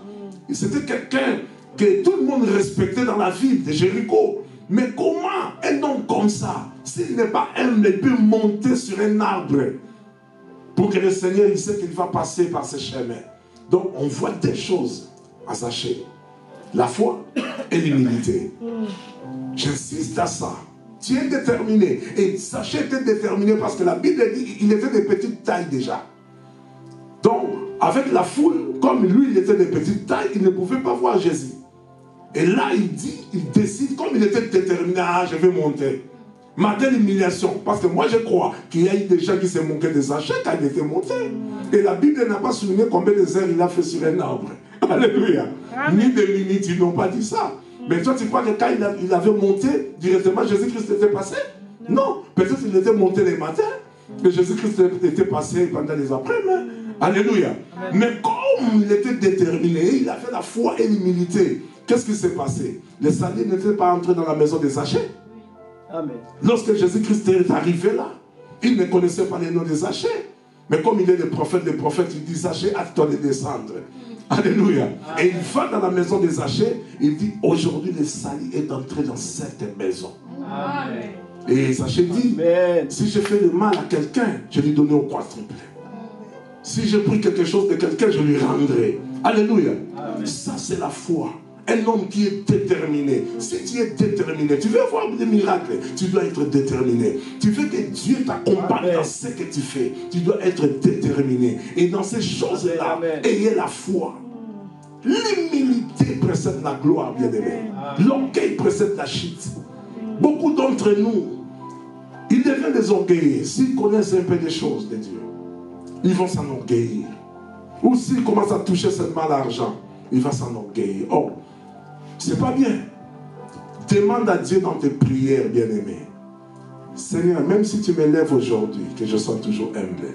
C'était quelqu'un que tout le monde respectait dans la ville de Jéricho. Mais comment un homme comme ça, s'il n'est pas humble, il peut monter sur un arbre Pour que le Seigneur, il sait qu'il va passer par ce chemin. Donc, on voit des choses à Zachée. La foi et l'humilité. J'insiste à ça. Tu es déterminé. Et Zachée était déterminé parce que la Bible dit qu'il était de petite taille déjà. Donc, avec la foule, comme lui, il était de petite taille, il ne pouvait pas voir Jésus. Et là, il décide, comme il était déterminé, ah, je vais monter. Malgré l'humiliation, parce que moi je crois qu'il y a eu des gens qui se moquaient de Zachée quand il était monté. Et la Bible n'a pas souligné combien de heures il a fait sur un arbre. Alléluia. Ni des minutes, ils n'ont pas dit ça. Mais toi, tu crois que quand il avait monté, directement Jésus-Christ était passé? Non. Peut-être qu'il était monté les matins, mais Jésus-Christ était passé pendant les après-midi. Alléluia. Mais comme il était déterminé, il a fait la foi et l'humilité. Qu'est-ce qui s'est passé? Les salis n'étaient pas entrés dans la maison de Zachée. Amen. Lorsque Jésus-Christ est arrivé là, il ne connaissait pas les noms de Zachée. Mais comme il est le prophète, il dit Zachée, hâte-toi de descendre. Alléluia. Et il va dans la maison de Zachée, il dit aujourd'hui le salut est entré dans cette maison. Amen. Et Zachée dit, Amen. si je fais le mal à quelqu'un, je lui donnerai au quadruple. Si j'ai pris quelque chose de quelqu'un, je lui rendrai. Alléluia. Amen. Ça c'est la foi. Un homme qui est déterminé. Si tu es déterminé, tu veux voir des miracles, tu dois être déterminé. Tu veux que Dieu t'accompagne dans ce que tu fais, tu dois être déterminé. Et dans ces choses-là, ayez la foi. L'humilité précède la gloire, bien-aimé. L'orgueil précède la chute. Beaucoup d'entre nous, ils deviennent des orgueillés. S'ils connaissent un peu des choses de Dieu, ils vont s'enorgueillir. Ou s'ils commencent à toucher seulement l'argent, il va s'enorgueillir. Oh, c'est pas bien. Demande à Dieu dans tes prières, bien-aimé. Seigneur, même si tu m'élèves aujourd'hui, que je sois toujours humble.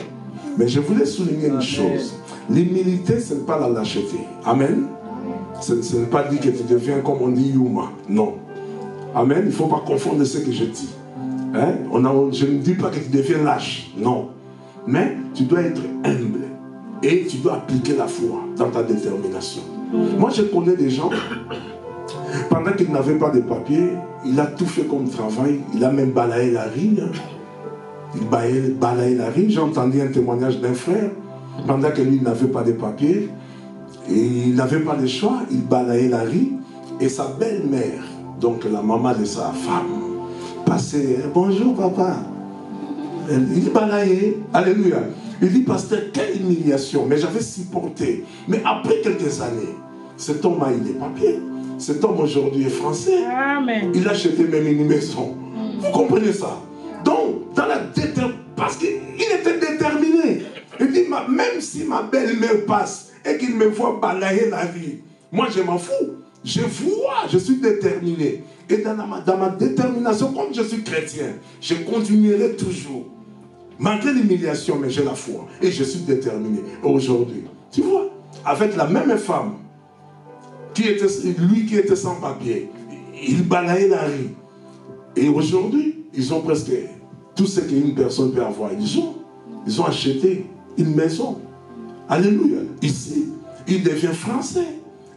Mais je voulais souligner une chose. L'humilité, ce n'est pas la lâcheté. Amen. Ce n'est pas dire que tu deviens, comme on dit, Yuma. Non. Amen. Il ne faut pas confondre ce que je dis. Hein? Je ne dis pas que tu deviens lâche. Non. Mais tu dois être humble. Et tu dois appliquer la foi dans ta détermination. Moi, je connais des gens, pendant qu'ils n'avaient pas de papier, il a tout fait comme travail. Il a même balayé la rue. Il balayait la rue. J'ai entendu un témoignage d'un frère, pendant que lui n'avait pas de papier, et il n'avait pas de choix, il balayait la rue. Et sa belle-mère, donc la maman de sa femme, passait, bonjour papa. Il balayait, alléluia. Il dit, pasteur, quelle humiliation, mais j'avais supporté. Mais après quelques années, cet homme a eu des papiers. Cet homme aujourd'hui est français. Amen. Il a acheté même une maison. Vous comprenez ça? Donc, dans la détermination, parce qu'il était déterminé. Il dit, même si ma belle-mère passe et qu'il me voit balayer la vie, moi je m'en fous. Je vois, je suis déterminé. Et dans ma détermination, comme je suis chrétien, je continuerai toujours. Malgré l'humiliation, mais j'ai la foi. Et je suis déterminé. Aujourd'hui, tu vois, avec la même femme, lui qui était sans papier, il balayait la rue. Et aujourd'hui, ils ont presque tout ce qu'une personne peut avoir. Ils ont acheté une maison. Alléluia. Ici, il devient français.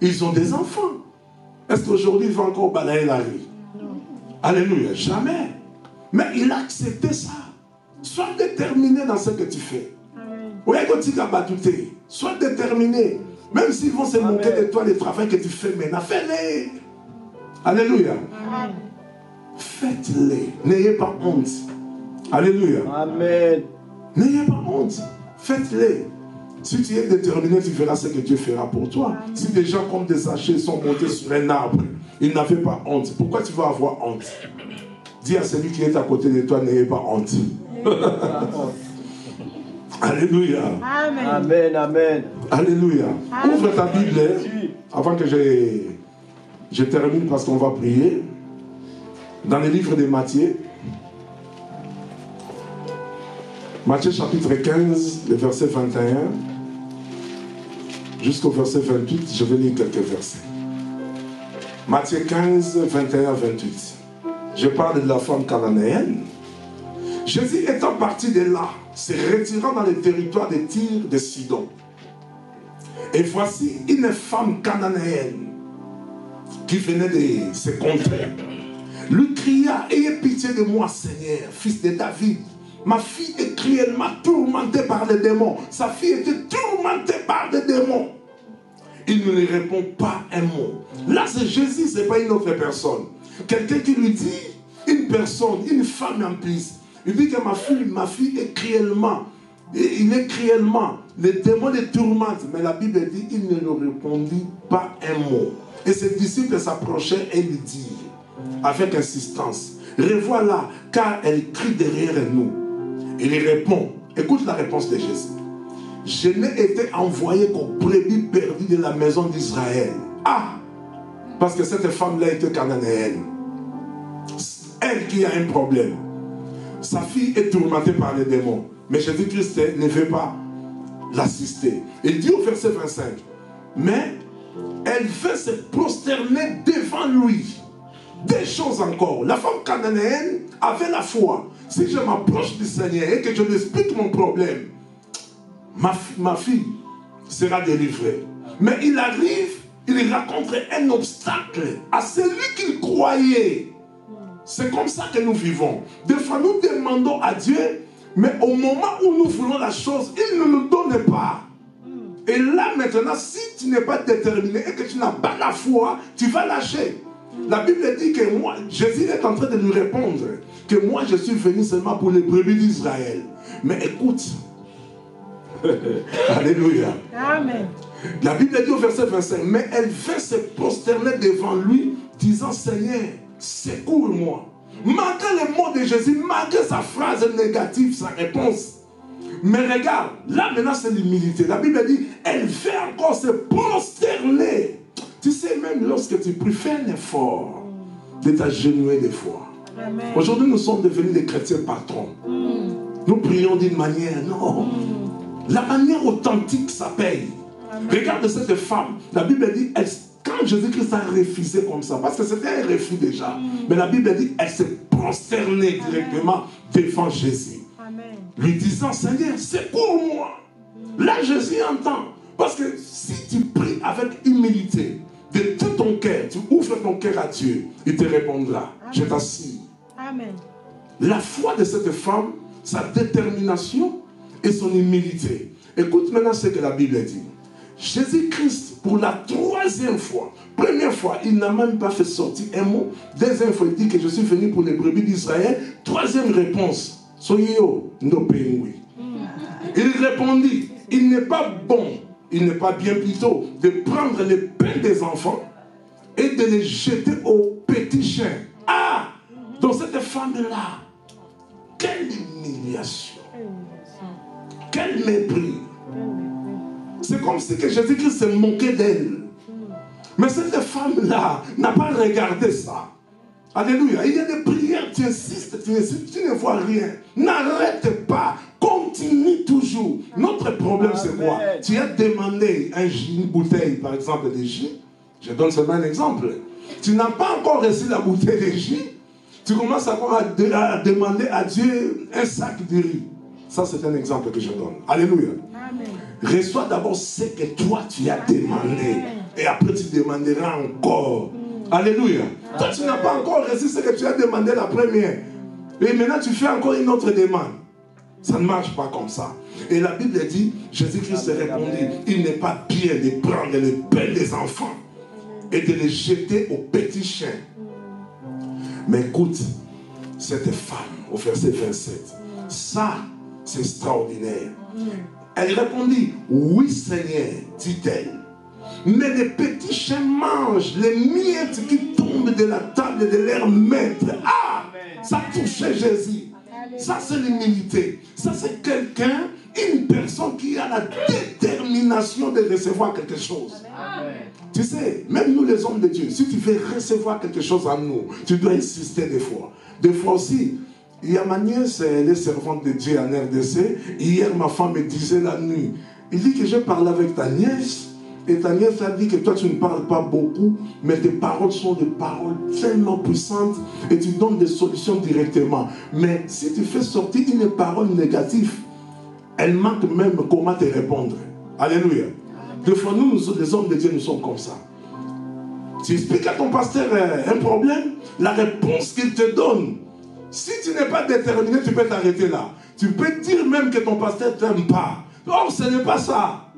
Ils ont des enfants. Est-ce qu'aujourd'hui, il va encore balayer la rue? Alléluia. Jamais. Mais il a accepté ça. Sois déterminé dans ce que tu fais. Sois déterminé. Même s'ils vont se moquer de toi, le travail que tu fais maintenant, fais-les. Alléluia. Amen. Faites-les. N'ayez pas honte. Alléluia. Amen. N'ayez pas honte. Faites-les. Si tu es déterminé, tu verras ce que Dieu fera pour toi. Amen. Si des gens comme des sachets sont montés sur un arbre, ils n'avaient pas honte. Pourquoi tu vas avoir honte? Dis à celui qui est à côté de toi, n'ayez pas honte. Alléluia. Amen. Amen. Amen. Alléluia. Amen. Ouvre ta Bible avant que je termine parce qu'on va prier. Dans le livre de Matthieu. Matthieu chapitre 15, le verset 21 jusqu'au verset 28. Je vais lire quelques versets. Matthieu 15, 21, 28. Je parle de la femme cananéenne. Jésus étant parti de là, se retirant dans le territoire de Tyr de Sidon. Et voici une femme cananéenne qui venait de se contrer. Lui cria, ayez pitié de moi, Seigneur, fils de David. Ma fille est cruellement tourmentée par les démons. Sa fille était tourmentée par des démons. Il ne lui répond pas un mot. Là, c'est Jésus, ce n'est pas une autre personne. Quelqu'un qui lui dit, une personne, une femme en plus, il dit que ma fille est cruellement, il est cruellement, les démons les tourmentent. Mais la Bible dit, il ne lui répondit pas un mot. Et ses disciples s'approchaient et lui dirent, avec insistance, revoilà, car elle crie derrière nous. Il répond, écoute la réponse de Jésus. Je n'ai été envoyé qu'aux brebis perdues de la maison d'Israël. Ah! Parce que cette femme-là était cananéenne. Elle qui a un problème. Sa fille est tourmentée par les démons. Mais Jésus-Christ ne veut pas l'assister. Il dit au verset 25, mais elle veut se prosterner devant lui. Des choses encore. La femme cananéenne avait la foi. Si je m'approche du Seigneur et que je lui explique mon problème, ma fille sera délivrée. Mais il arrive, il rencontre un obstacle à celui qu'il croyait. C'est comme ça que nous vivons. Des fois, nous demandons à Dieu, mais au moment où nous voulons la chose, il ne nous donne pas. Et là, maintenant, si tu n'es pas déterminé et que tu n'as pas la foi, tu vas lâcher. La Bible dit que moi, Jésus est en train de nous répondre que moi, je suis venu seulement pour les brebis d'Israël. Mais écoute, alléluia. Amen. La Bible dit au verset 25, mais elle veut se prosterner devant lui, disant, Seigneur, secours-moi. Malgré les mots de Jésus, malgré sa phrase négative, sa réponse. Mais regarde, là maintenant c'est l'humilité. La Bible dit, elle veut encore se prosterner. Tu sais, même lorsque tu pries, fais un effort de t'agenouiller des fois. Aujourd'hui, nous sommes devenus des chrétiens patrons. Nous prions d'une manière, non. La manière authentique, ça paye. Regarde cette femme. La Bible dit, quand Jésus-Christ a refusé comme ça, parce que c'était un refus déjà, mais la Bible dit, elle s'est prosternée directement devant Jésus. Lui disant, Seigneur, secours-moi. Là, Jésus entend. Parce que si tu pries avec humilité, de tout ton cœur, tu ouvres ton cœur à Dieu, il te répondra. Amen. Je t'assure. Amen. La foi de cette femme, sa détermination et son humilité. Écoute maintenant ce que la Bible dit. Jésus-Christ, pour la troisième fois, première fois, il n'a même pas fait sortir un mot. Deuxième fois, il dit que je suis venu pour les brebis d'Israël. Troisième réponse, soyez-o, no oui. Il répondit, il n'est pas bon, il n'est pas bien plutôt de prendre les pains des enfants et de les jeter aux petits chiens. Ah, dans cette femme-là, quelle humiliation, quel mépris. C'est comme si que Jésus-Christ se moquait d'elle. Mais cette femme-là n'a pas regardé ça. Alléluia. Il y a des prières, tu insistes, tu ne vois rien. N'arrête pas. Continue toujours. Notre problème, c'est quoi? Tu as demandé une bouteille, par exemple, de jus. Je donne seulement un exemple. Tu n'as pas encore reçu la bouteille de jus. Tu commences à demander à Dieu un sac de riz. Ça, c'est un exemple que je donne. Alléluia. Amen. Reçois d'abord ce que toi, tu as demandé. Et après, tu demanderas encore. Alléluia. Amen. Toi, tu n'as pas encore reçu ce que tu as demandé la première. Et maintenant, tu fais encore une autre demande. Ça ne marche pas comme ça. Et la Bible dit, Jésus-Christ répondit, il n'est pas bien de prendre les pains des enfants et de les jeter aux petits chiens. Mais écoute, cette femme, au verset 27, ça, c'est extraordinaire. Elle répondit, oui Seigneur, dit-elle. Mais les petits chiens mangent les miettes qui tombent de la table de leur maître. Ah, ça touchait Jésus. Ça, c'est l'humilité. Ça, c'est quelqu'un, une personne qui a la détermination de recevoir quelque chose. Amen. Tu sais, même nous les hommes de Dieu, si tu veux recevoir quelque chose en nous, tu dois insister des fois. Des fois aussi, il y a ma nièce, elle est servante de Dieu en RDC. Hier, ma femme me disait la nuit, il dit que je parle avec ta nièce. Et ta nièce a dit que toi tu ne parles pas beaucoup, mais tes paroles sont des paroles tellement puissantes et tu donnes des solutions directement. Mais si tu fais sortir une parole négative, elle manque même comment te répondre. Alléluia. Des fois nous, les hommes de Dieu, nous sommes comme ça. Tu expliques à ton pasteur un problème, la réponse qu'il te donne, si tu n'es pas déterminé, tu peux t'arrêter là. Tu peux dire même que ton pasteur ne t'aime pas. Or, ce n'est pas ça.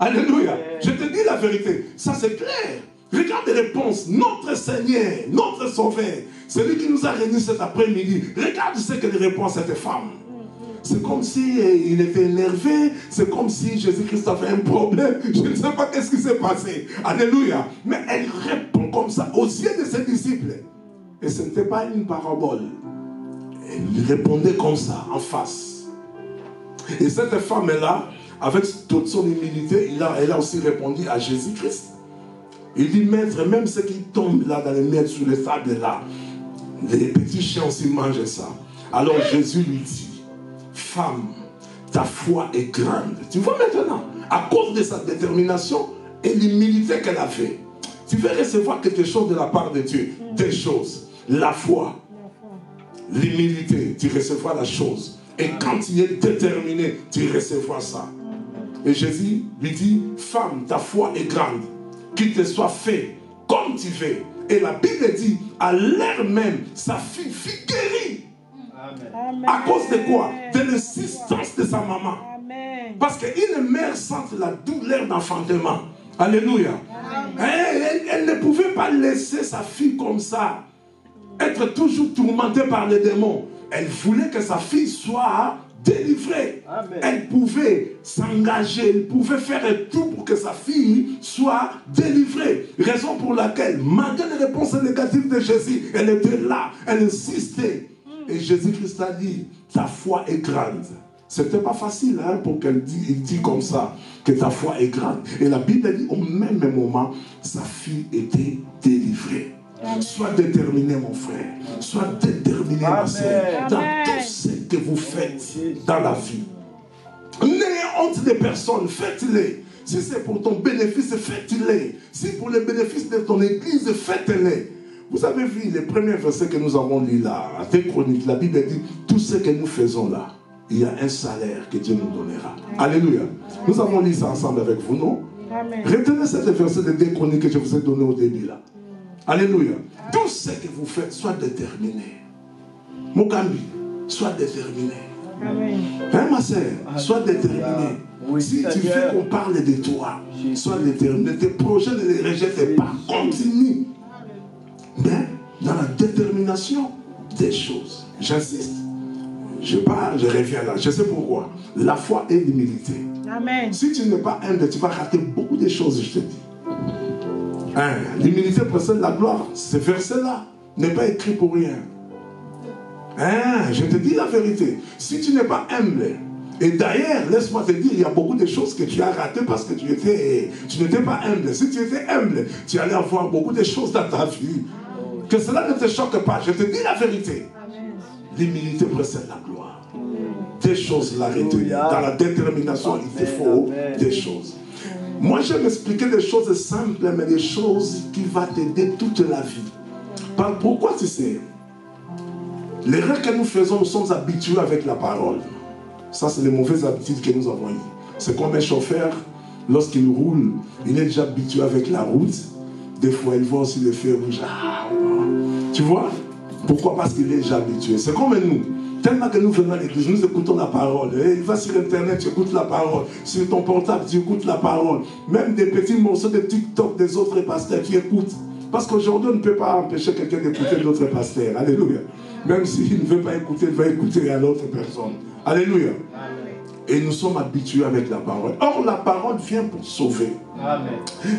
Alléluia. Je te dis la vérité. Ça, c'est clair. Regarde les réponses. Notre Seigneur, notre Sauveur, celui qui nous a réunis cet après-midi. Regarde ce que les réponses à cette femme. C'est comme si il était énervé. C'est comme si Jésus-Christ avait un problème. Je ne sais pas qu'est-ce qui s'est passé. Alléluia. Mais elle répond comme ça aux yeux de ses disciples. Et ce n'était pas une parabole. Elle lui répondait comme ça, en face. Et cette femme-là, avec toute son humilité, elle a aussi répondu à Jésus-Christ. Il dit, maître, même ceux qui tombent là dans les miettes sous les sables là, les petits chiens aussi mangent ça. Alors Jésus lui dit, femme, ta foi est grande. Tu vois maintenant, à cause de sa détermination et l'humilité qu'elle a fait, tu vas recevoir quelque chose de la part de Dieu. Des choses. La foi, l'humilité, tu recevras la chose. Et quand tu es déterminé, tu recevras ça. Et Jésus lui dit, femme, ta foi est grande. Qu'il te soit fait comme tu veux. Et la Bible dit, à l'heure même, sa fille fut guérie. Amen. À cause de quoi? De l'insistance de sa maman. Amen. Parce qu'une mère sent la douleur d'enfantement. Alléluia. Elle ne pouvait pas laisser sa fille comme ça, être toujours tourmentée par les démons. Elle voulait que sa fille soit délivrée. Amen. Elle pouvait s'engager, elle pouvait faire tout pour que sa fille soit délivrée. Raison pour laquelle, malgré les réponses négatives de Jésus, elle était là, elle insistait. Et Jésus-Christ a dit, ta foi est grande. C'était pas facile pour qu'elle dise comme ça, que ta foi est grande. Et la Bible dit, au même moment, sa fille était délivrée. Amen. Sois déterminé, mon frère. Sois déterminé, ma soeur, dans tout ce que vous faites dans la vie. N'ayez honte des personnes, faites-les. Si c'est pour ton bénéfice, faites-les. Si pour le bénéfice de ton église, faites-les. Vous avez vu les premiers versets que nous avons lus là, à 2 Chroniques, la Bible dit, tout ce que nous faisons là, il y a un salaire que Dieu nous donnera. Alléluia. Nous avons lu ça ensemble avec vous, non? Amen. Retenez cet verset de 2 Chroniques que je vous ai donné au début là. Alléluia. Tout ce que vous faites, soit déterminé. Mokambi, sois déterminé. Amen. Hein, ma soeur, sois déterminé. Oui, si tu veux qu'on parle de toi, sois déterminé. Tes projets ne les rejettent pas. Continue. Mais dans la détermination des choses. J'insiste. Je parle, je reviens là. Je sais pourquoi. La foi et l'humilité. Amen. Si tu n'es pas humble, tu vas rater beaucoup de choses, je te dis. Hein, l'humilité précède la gloire. Ce verset-là n'est pas écrit pour rien. Hein, je te dis la vérité. Si tu n'es pas humble, et d'ailleurs, laisse-moi te dire, il y a beaucoup de choses que tu as ratées parce que tu n'étais pas humble. Si tu étais humble, tu allais avoir beaucoup de choses dans ta vie. Que cela ne te choque pas. Je te dis la vérité. L'humilité précède la gloire. Des choses la retenir. Dans la détermination, il te faut des choses. Moi, j'aime expliquer des choses simples, mais des choses qui vont t'aider toute la vie. Pourquoi tu sais? L'erreur que nous faisons, nous sommes habitués avec la parole. Ça, c'est les mauvaises habitudes que nous avons eues. C'est comme un chauffeur, lorsqu'il roule, il est déjà habitué avec la route. Des fois, il voit aussi le feu rouge. Tu vois? Pourquoi? Parce qu'il est déjà habitué. C'est comme nous. Tellement que nous venons à l'église, nous écoutons la parole. Il va sur Internet, tu écoutes la parole. Sur ton portable, tu écoutes la parole. Même des petits morceaux de TikTok des autres pasteurs, tu écoutes. Parce qu'aujourd'hui, on ne peut pas empêcher quelqu'un d'écouter d'autres pasteurs. Alléluia. Même s'il ne veut pas écouter, il va écouter à l'autre personne. Alléluia. Amen. Et nous sommes habitués avec la parole. Or, la parole vient pour sauver. Amen.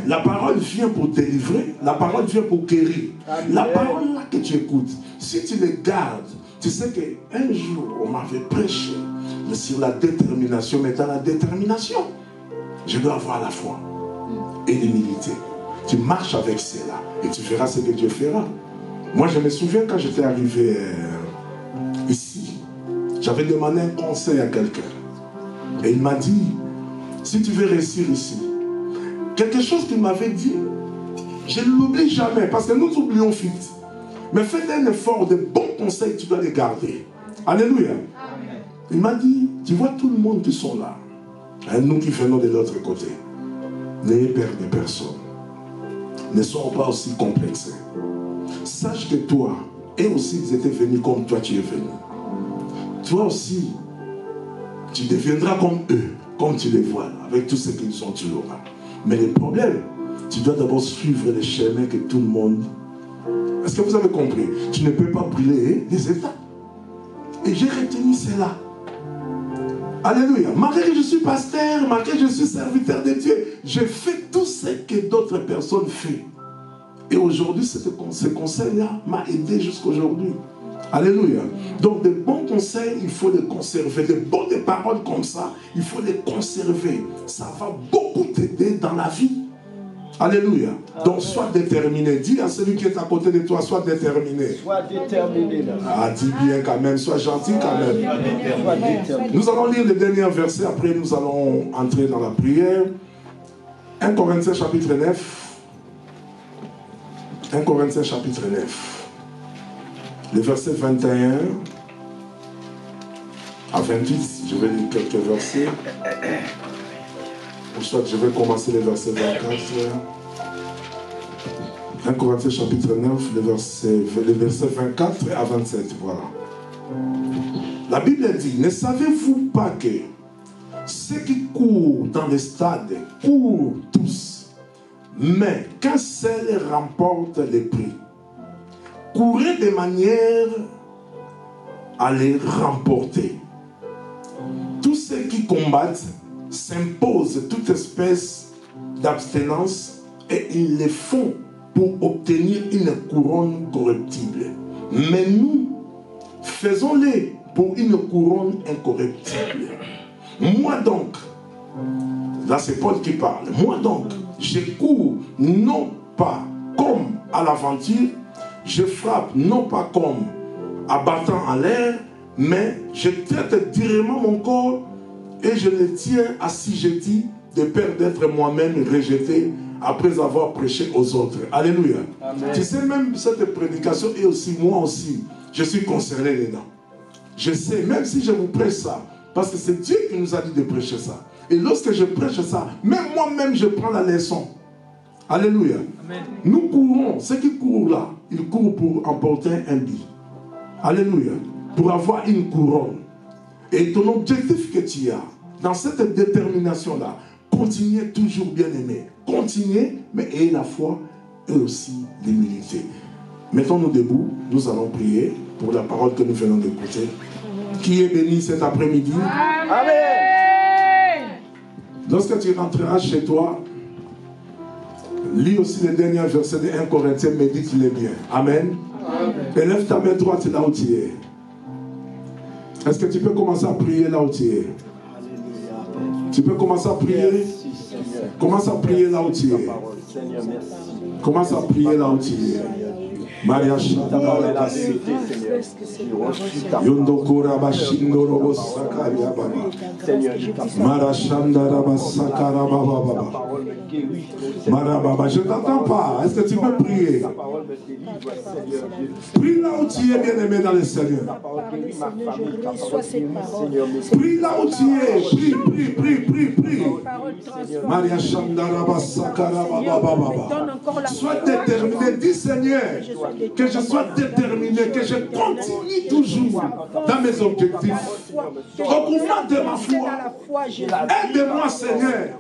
La parole vient pour délivrer. La parole vient pour guérir. Amen. La parole là que tu écoutes, si tu les gardes, tu sais qu'un jour, on m'avait prêché sur la détermination. Mais dans la détermination, je dois avoir la foi et l'humilité. Tu marches avec cela et tu verras ce que Dieu fera. Moi, je me souviens quand j'étais arrivé ici, j'avais demandé un conseil à quelqu'un. Et il m'a dit, si tu veux réussir ici, quelque chose qu'il m'avait dit, je ne l'oublie jamais, parce que nous oublions vite. Mais fais un effort, de bons conseils, tu dois les garder. Alléluia. Amen. Il m'a dit, tu vois tout le monde qui sont là, et nous qui venons de l'autre côté, n'ayez peur de personne. Ne sois pas aussi complexés. Sache que toi, et aussi ils étaient venus comme toi tu es venu. Toi aussi, tu deviendras comme eux, comme tu les vois, avec tout ce qu'ils sont toujours là. Mais le problème, tu dois d'abord suivre le chemin que tout le monde... Est-ce que vous avez compris? Tu ne peux pas brûler les états. Et j'ai retenu cela. Alléluia. Malgré que je suis pasteur, malgré que je suis serviteur de Dieu, je fais tout ce que d'autres personnes font. Et aujourd'hui, ce conseil-là m'a aidé jusqu'aujourd'hui. Alléluia. Donc, de bons conseils, il faut les conserver. De bonnes paroles comme ça, il faut les conserver. Ça va beaucoup t'aider dans la vie. Alléluia. Donc, sois déterminé. Dis à celui qui est à côté de toi, sois déterminé. Sois déterminé. Ah, dis bien quand même, sois gentil quand même. Nous allons lire le dernier verset, après nous allons entrer dans la prière. 1 Corinthiens chapitre 9. 1 Corinthiens chapitre 9. Le verset 21 à 28, je vais lire quelques versets. Ou soit je vais commencer le verset 24. 1 Corinthiens chapitre 9, le verset 24 à 27. Voilà. La Bible dit, ne savez-vous pas que ceux qui courent dans les stades courent tous, mais qu'un seul remporte le prix. Courez de manière à les remporter. Tous ceux qui combattent s'imposent toute espèce d'abstinence et ils le font pour obtenir une couronne corruptible. Mais nous, faisons-le pour une couronne incorruptible. Moi donc, là c'est Paul qui parle, moi donc, je cours non pas comme à l'aventure, je frappe non pas comme abattant en l'air, mais je traite directement mon corps et je le tiens assujetti de peur d'être moi-même rejeté après avoir prêché aux autres. Alléluia. Amen. Tu sais, même cette prédication et aussi moi aussi, je suis concerné dedans. Je sais, même si je vous prêche ça, parce que c'est Dieu qui nous a dit de prêcher ça. Et lorsque je prêche ça, même moi-même je prends la leçon. Alléluia. Amen. Nous courons, ceux qui courent là, ils courent pour emporter un but. Alléluia. Pour avoir une couronne. Et ton objectif que tu as, dans cette détermination-là, continuez toujours bien aimé. Continuez, mais ayez la foi et aussi l'humilité. Mettons-nous debout, nous allons prier pour la parole que nous venons d'écouter. Qui est béni cet après-midi? Amen. Lorsque tu rentreras chez toi, lis aussi les derniers versets de 1 Corinthiens, médite-les bien. Amen. Amen. Et lève ta main droite là où tu es. Est-ce que tu peux commencer à prier là où tu es? Tu peux commencer à prier? Commence à prier là où tu es. Commence à prier là où tu es. Maria Shandara Yondokura Bashindo Robo Sakaria Baba Mara Shandara Basakara Baba Mara Baba, je ne t'entends pas. Est-ce que tu peux prier? Prie là où tu es, bien aimé dans le Seigneur. Prie là où tu es. Prie. Maria Shandara Basakara Baba. Sois déterminé, dis Seigneur, que je sois déterminé, que je continue toujours dans mes objectifs. Augmente ma foi. Aide-moi, Seigneur.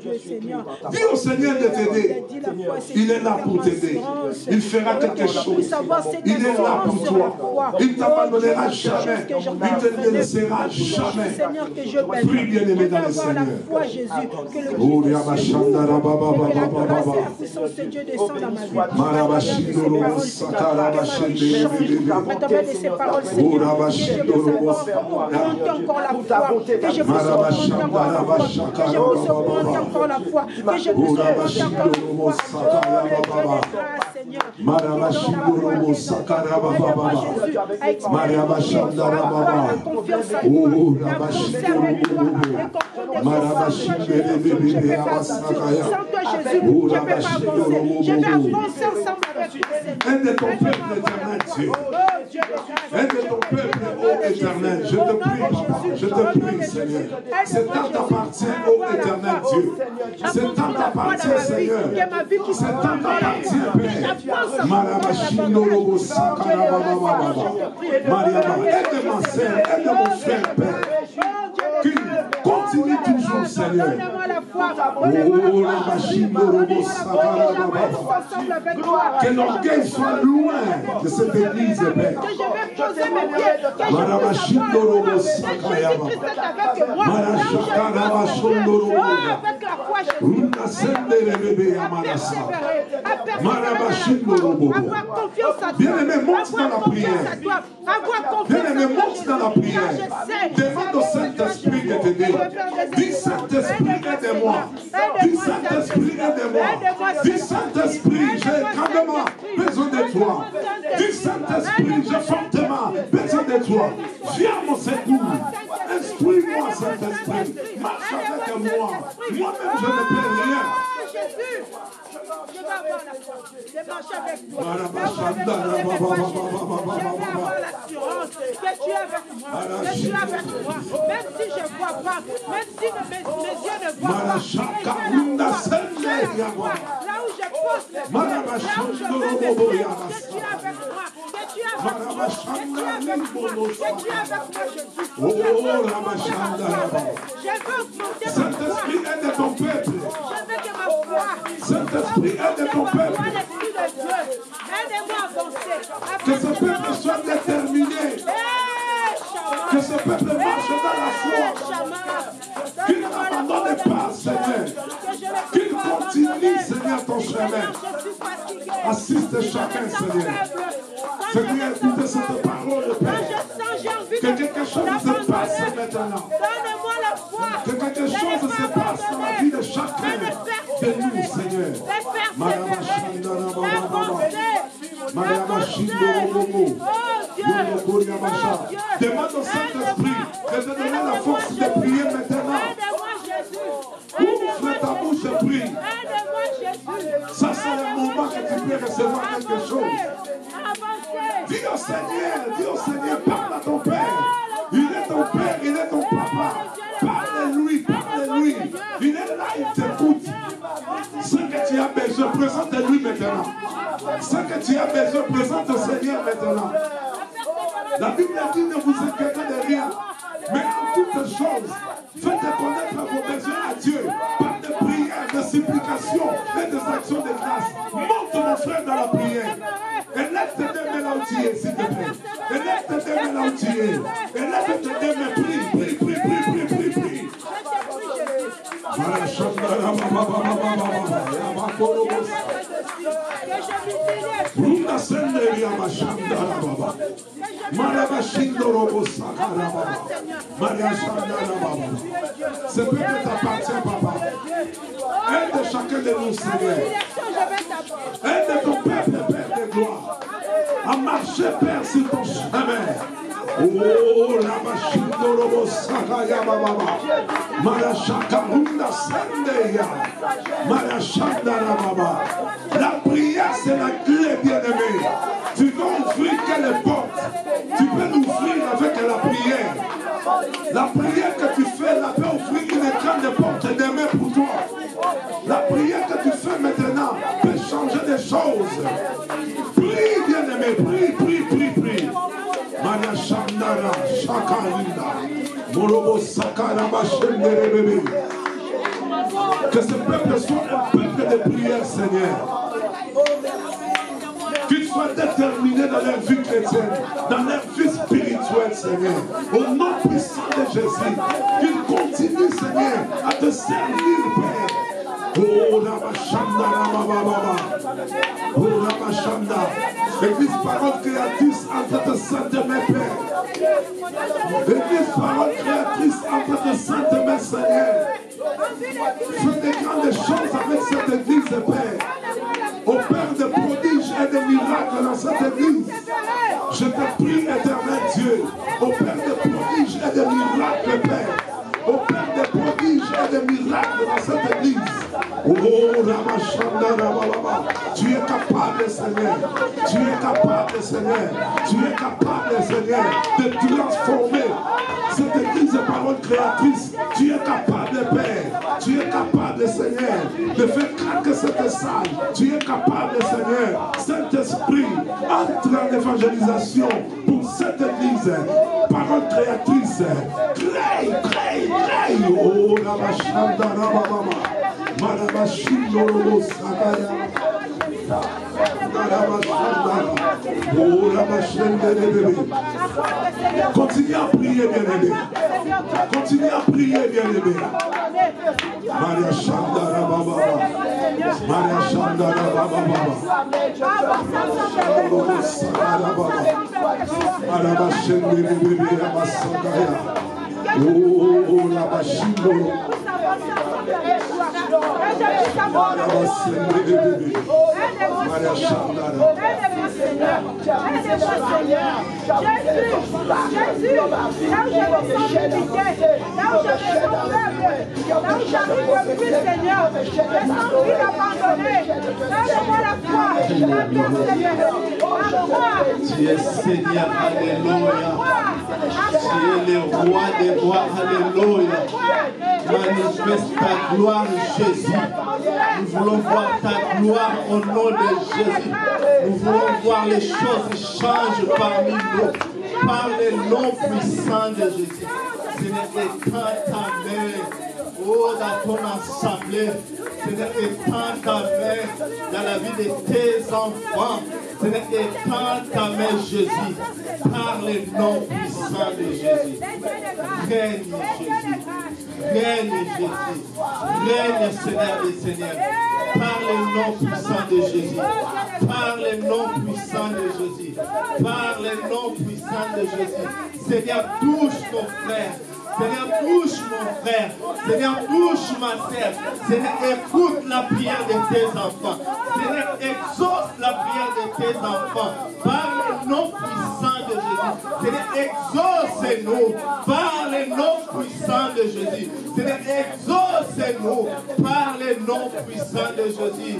Dis au Seigneur de t'aider. Il est là pour t'aider. Il fera quelque chose. Il est là pour toi. Il ne t'abandonnera jamais. Il ne te laissera jamais. Prie, bien-aimé dans le Seigneur. Aide ton peuple éternel, Dieu. Aide ton peuple, ô éternel. Je te prie, papa. Je te prie, Seigneur. C'est temps t'appartient, ô éternel Dieu. C'est temps t'appartient, Seigneur. C'est temps t'appartient, Père. Marabashino Robo Sakara Baba. Maria, aide ma sœur, aide mon frère, Père. Qu'une Seigneur. Donnez-moi la foi. Donnez-moi la foi. Que l'orgueil soit loin de cette église, Père. Que je vais poser mes pieds. Que je puisse avoir la foi. Jésus-Christ est avec moi. Là où je peux. Avec la foi, je avoir confiance à toi. Bien-aimé, monte dans la prière. Avoir confiance Bien-aimé, monte dans la prière. Demande au Saint-Esprit de t'aider. Dis Saint-Esprit, aide-moi. Dis Saint-Esprit, aide-moi. Dis Saint-Esprit, j'ai grandement besoin de toi. Dis Saint-Esprit, j'ai fortement besoin de toi. Viens à mon secours. Instruis-moi, Saint-Esprit. Marche avec moi. Moi-même, je ne peux rien. Jésus, je vais avoir la foi. Je marche avec toi. Je vais avoir l'assurance que tu es avec moi. Que tu es avec moi. Même si je ne vois pas, même si mes yeux ne voient pas, là où je pose le pied, là où je mets mes pieds, que tu es avec moi. Que tu es avec moi. Que tu es avec moi. Que tu es avec moi, Jésus. Je veux augmenter ma foi. Saint-Esprit, aide ton peuple. Je veux que ma foi. Saint-Esprit, aide ton peuple. Aide-moi à avancer. Que ce peuple soit déterminé. Que ce peuple marche dans la foi. Qu'il n'abandonne pas, Seigneur. Qu'il continue, Seigneur, ton chemin. Assiste chacun, Seigneur. Seigneur, écoutez cette parole, Père. Que quelque chose se passe maintenant. Donne-moi la foi. Que quelque chose se passe dans la vie de chacun de nous, Seigneur. Demande au Saint-Esprit de te donner la force de prier maintenant. Ouvre ta bouche et prie. Ça, c'est le moment que tu peux recevoir quelque chose. Dis au Seigneur, parle à ton Père. Il est ton Père, il est ton Papa. Parle-lui. Il est là, il t'écoute. Ce que tu as besoin, présente-lui maintenant. Ce que tu as besoin, présente au Seigneur maintenant. La Bible dit ne vous inquiétez de rien, mais en toutes choses, faites connaître vos besoins à Dieu par des prières, des supplications et des actions de grâce. Monte mon frère dans la prière. Élève tes deux mains là où tu es, s'il te plaît. Élève tes deux mains là où tu es. Élève tes deux mains, prie. Ce peuple t'appartient, papa. Aide chacun de nous, Seigneur. Aide ton peuple, Père de gloire, à marcher, Père, sur ton chemin. Oh, la machine de l'homo sakaya baba. Marashaka hunda sandeya. Marashanda la baba. La prière, c'est la clé, bien-aimé. Tu veux ouvrir quelle porte? Tu peux l'ouvrir avec la prière. La prière que tu fais, là, peut ouvrir une grande porte demain pour toi. La prière que tu fais maintenant peut changer des choses. Prie, bien-aimé, prie. Manashandara, Shakarinda, Morobo Sakara Bashendere bébé. Que ce peuple soit un peuple de prière, Seigneur. Qu'ils soient déterminés dans leur vie chrétienne, dans leur vie spirituelle, Seigneur. Au nom puissant de Jésus, qu'ils continuent, Seigneur, à te servir, Père. Oh, la Bachanda, oh, la Bachanda. Église parole créatrice entre tes saintes mains, Père. Église parole créatrice entre tes saintes mains, Seigneur. Fais des grandes choses avec cette église, Père. Opère des prodiges et des miracles dans cette église. Je te prie, éternel Dieu. Opère des prodiges et des miracles, Père. Opère des prodiges et des miracles dans cette église. Oh, tu es capable, Seigneur. Tu es capable, Seigneur. Tu es capable, Seigneur, de transformer cette église de parole créatrice. Tu es capable, Père. Tu es capable, Seigneur, de faire craquer cette salle. Tu es capable, Seigneur. Saint-Esprit, entre en évangélisation pour cette église. Parole grande créatrice. Crée. Oh, Rabashanda Rababama. Marabashindo Robo Sagaya. Continue à prier, bien-aimé. Continue à prier, bien-aimé. Maria Chandara Baba. Maria Chandara Baba. Maria Chandara Baba. Oh, la machine. Tu es Seigneur, alléluia. Tu es le roi des rois, alléluia. Manifeste ta gloire, Jésus. Nous voulons voir ta gloire au nom de Jésus. Nous voulons voir les choses changer parmi nous par le nom puissant de Jésus. Seigneur, étends ta main. Oh, dans ton assemblée, Seigneur, étends ta main dans la vie de tes enfants. Seigneur, étends ta main, Jésus, par le nom puissant de Jésus. Règne, Jésus. Règne, Jésus. Règne, Seigneur des Seigneurs. Par le nom puissant de Jésus. Par le nom puissant de Jésus. Par le nom puissant de Jésus. Seigneur, touche ton frère. Seigneur, touche mon frère. Seigneur, touche ma sœur. Seigneur, écoute la prière de tes enfants. Seigneur, exauce la prière de tes enfants. Par le nom puissant de Jésus. Seigneur, exauce-nous. Par le nom puissant de Jésus. Seigneur, exauce-nous. Par le nom puissant de Jésus.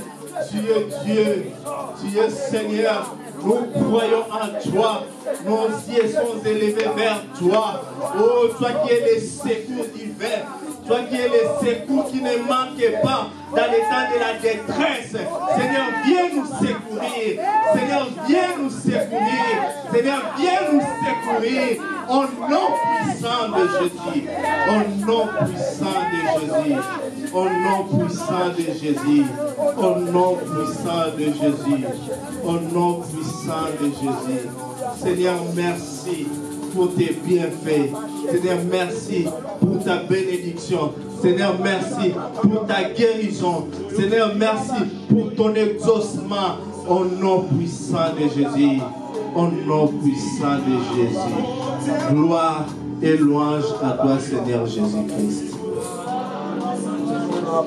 Tu es Dieu. Tu es Seigneur. Nous croyons en toi. Nos yeux sont élevés vers toi. Oh, toi qui es le secours divin. Toi qui es le secours qui ne manque pas dans les temps de la détresse. Seigneur, viens nous secourir. Seigneur, viens nous secourir. Seigneur, viens nous secourir. Au nom puissant de Jésus. Au nom puissant de Jésus. Au nom puissant de Jésus. Au nom puissant de Jésus. Au nom puissant de Jésus. Seigneur, merci pour tes bienfaits. Seigneur, merci pour ta bénédiction. Seigneur, merci pour ta guérison. Seigneur, merci pour ton exaucement. Au nom puissant de Jésus. Au nom puissant de Jésus. Gloire et louange à toi, Seigneur Jésus-Christ.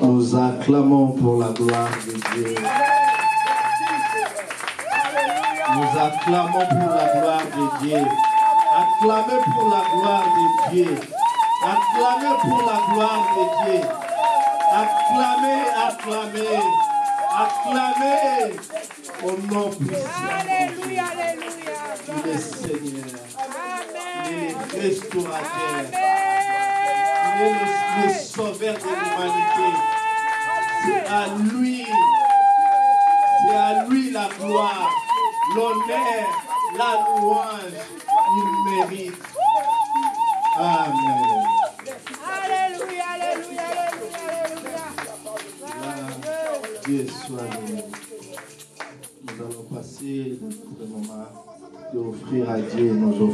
Nous acclamons pour la gloire de Dieu. Nous acclamons pour la gloire de Dieu. Acclamez pour la gloire de Dieu. Acclamez pour la gloire de Dieu. Acclamez, acclamez, acclamez au nom puissant. Alléluia, alléluia. Il est Seigneur. Il est le restaurateur. Il est le sauveur de l'humanité. C'est à lui. C'est à lui la gloire, l'honneur, la louange. Il mérite. Amen. Alléluia, alléluia, alléluia, alléluia. Dieu soit loué. Nous allons passer notre moment d'offrir à Dieu nos offrandes.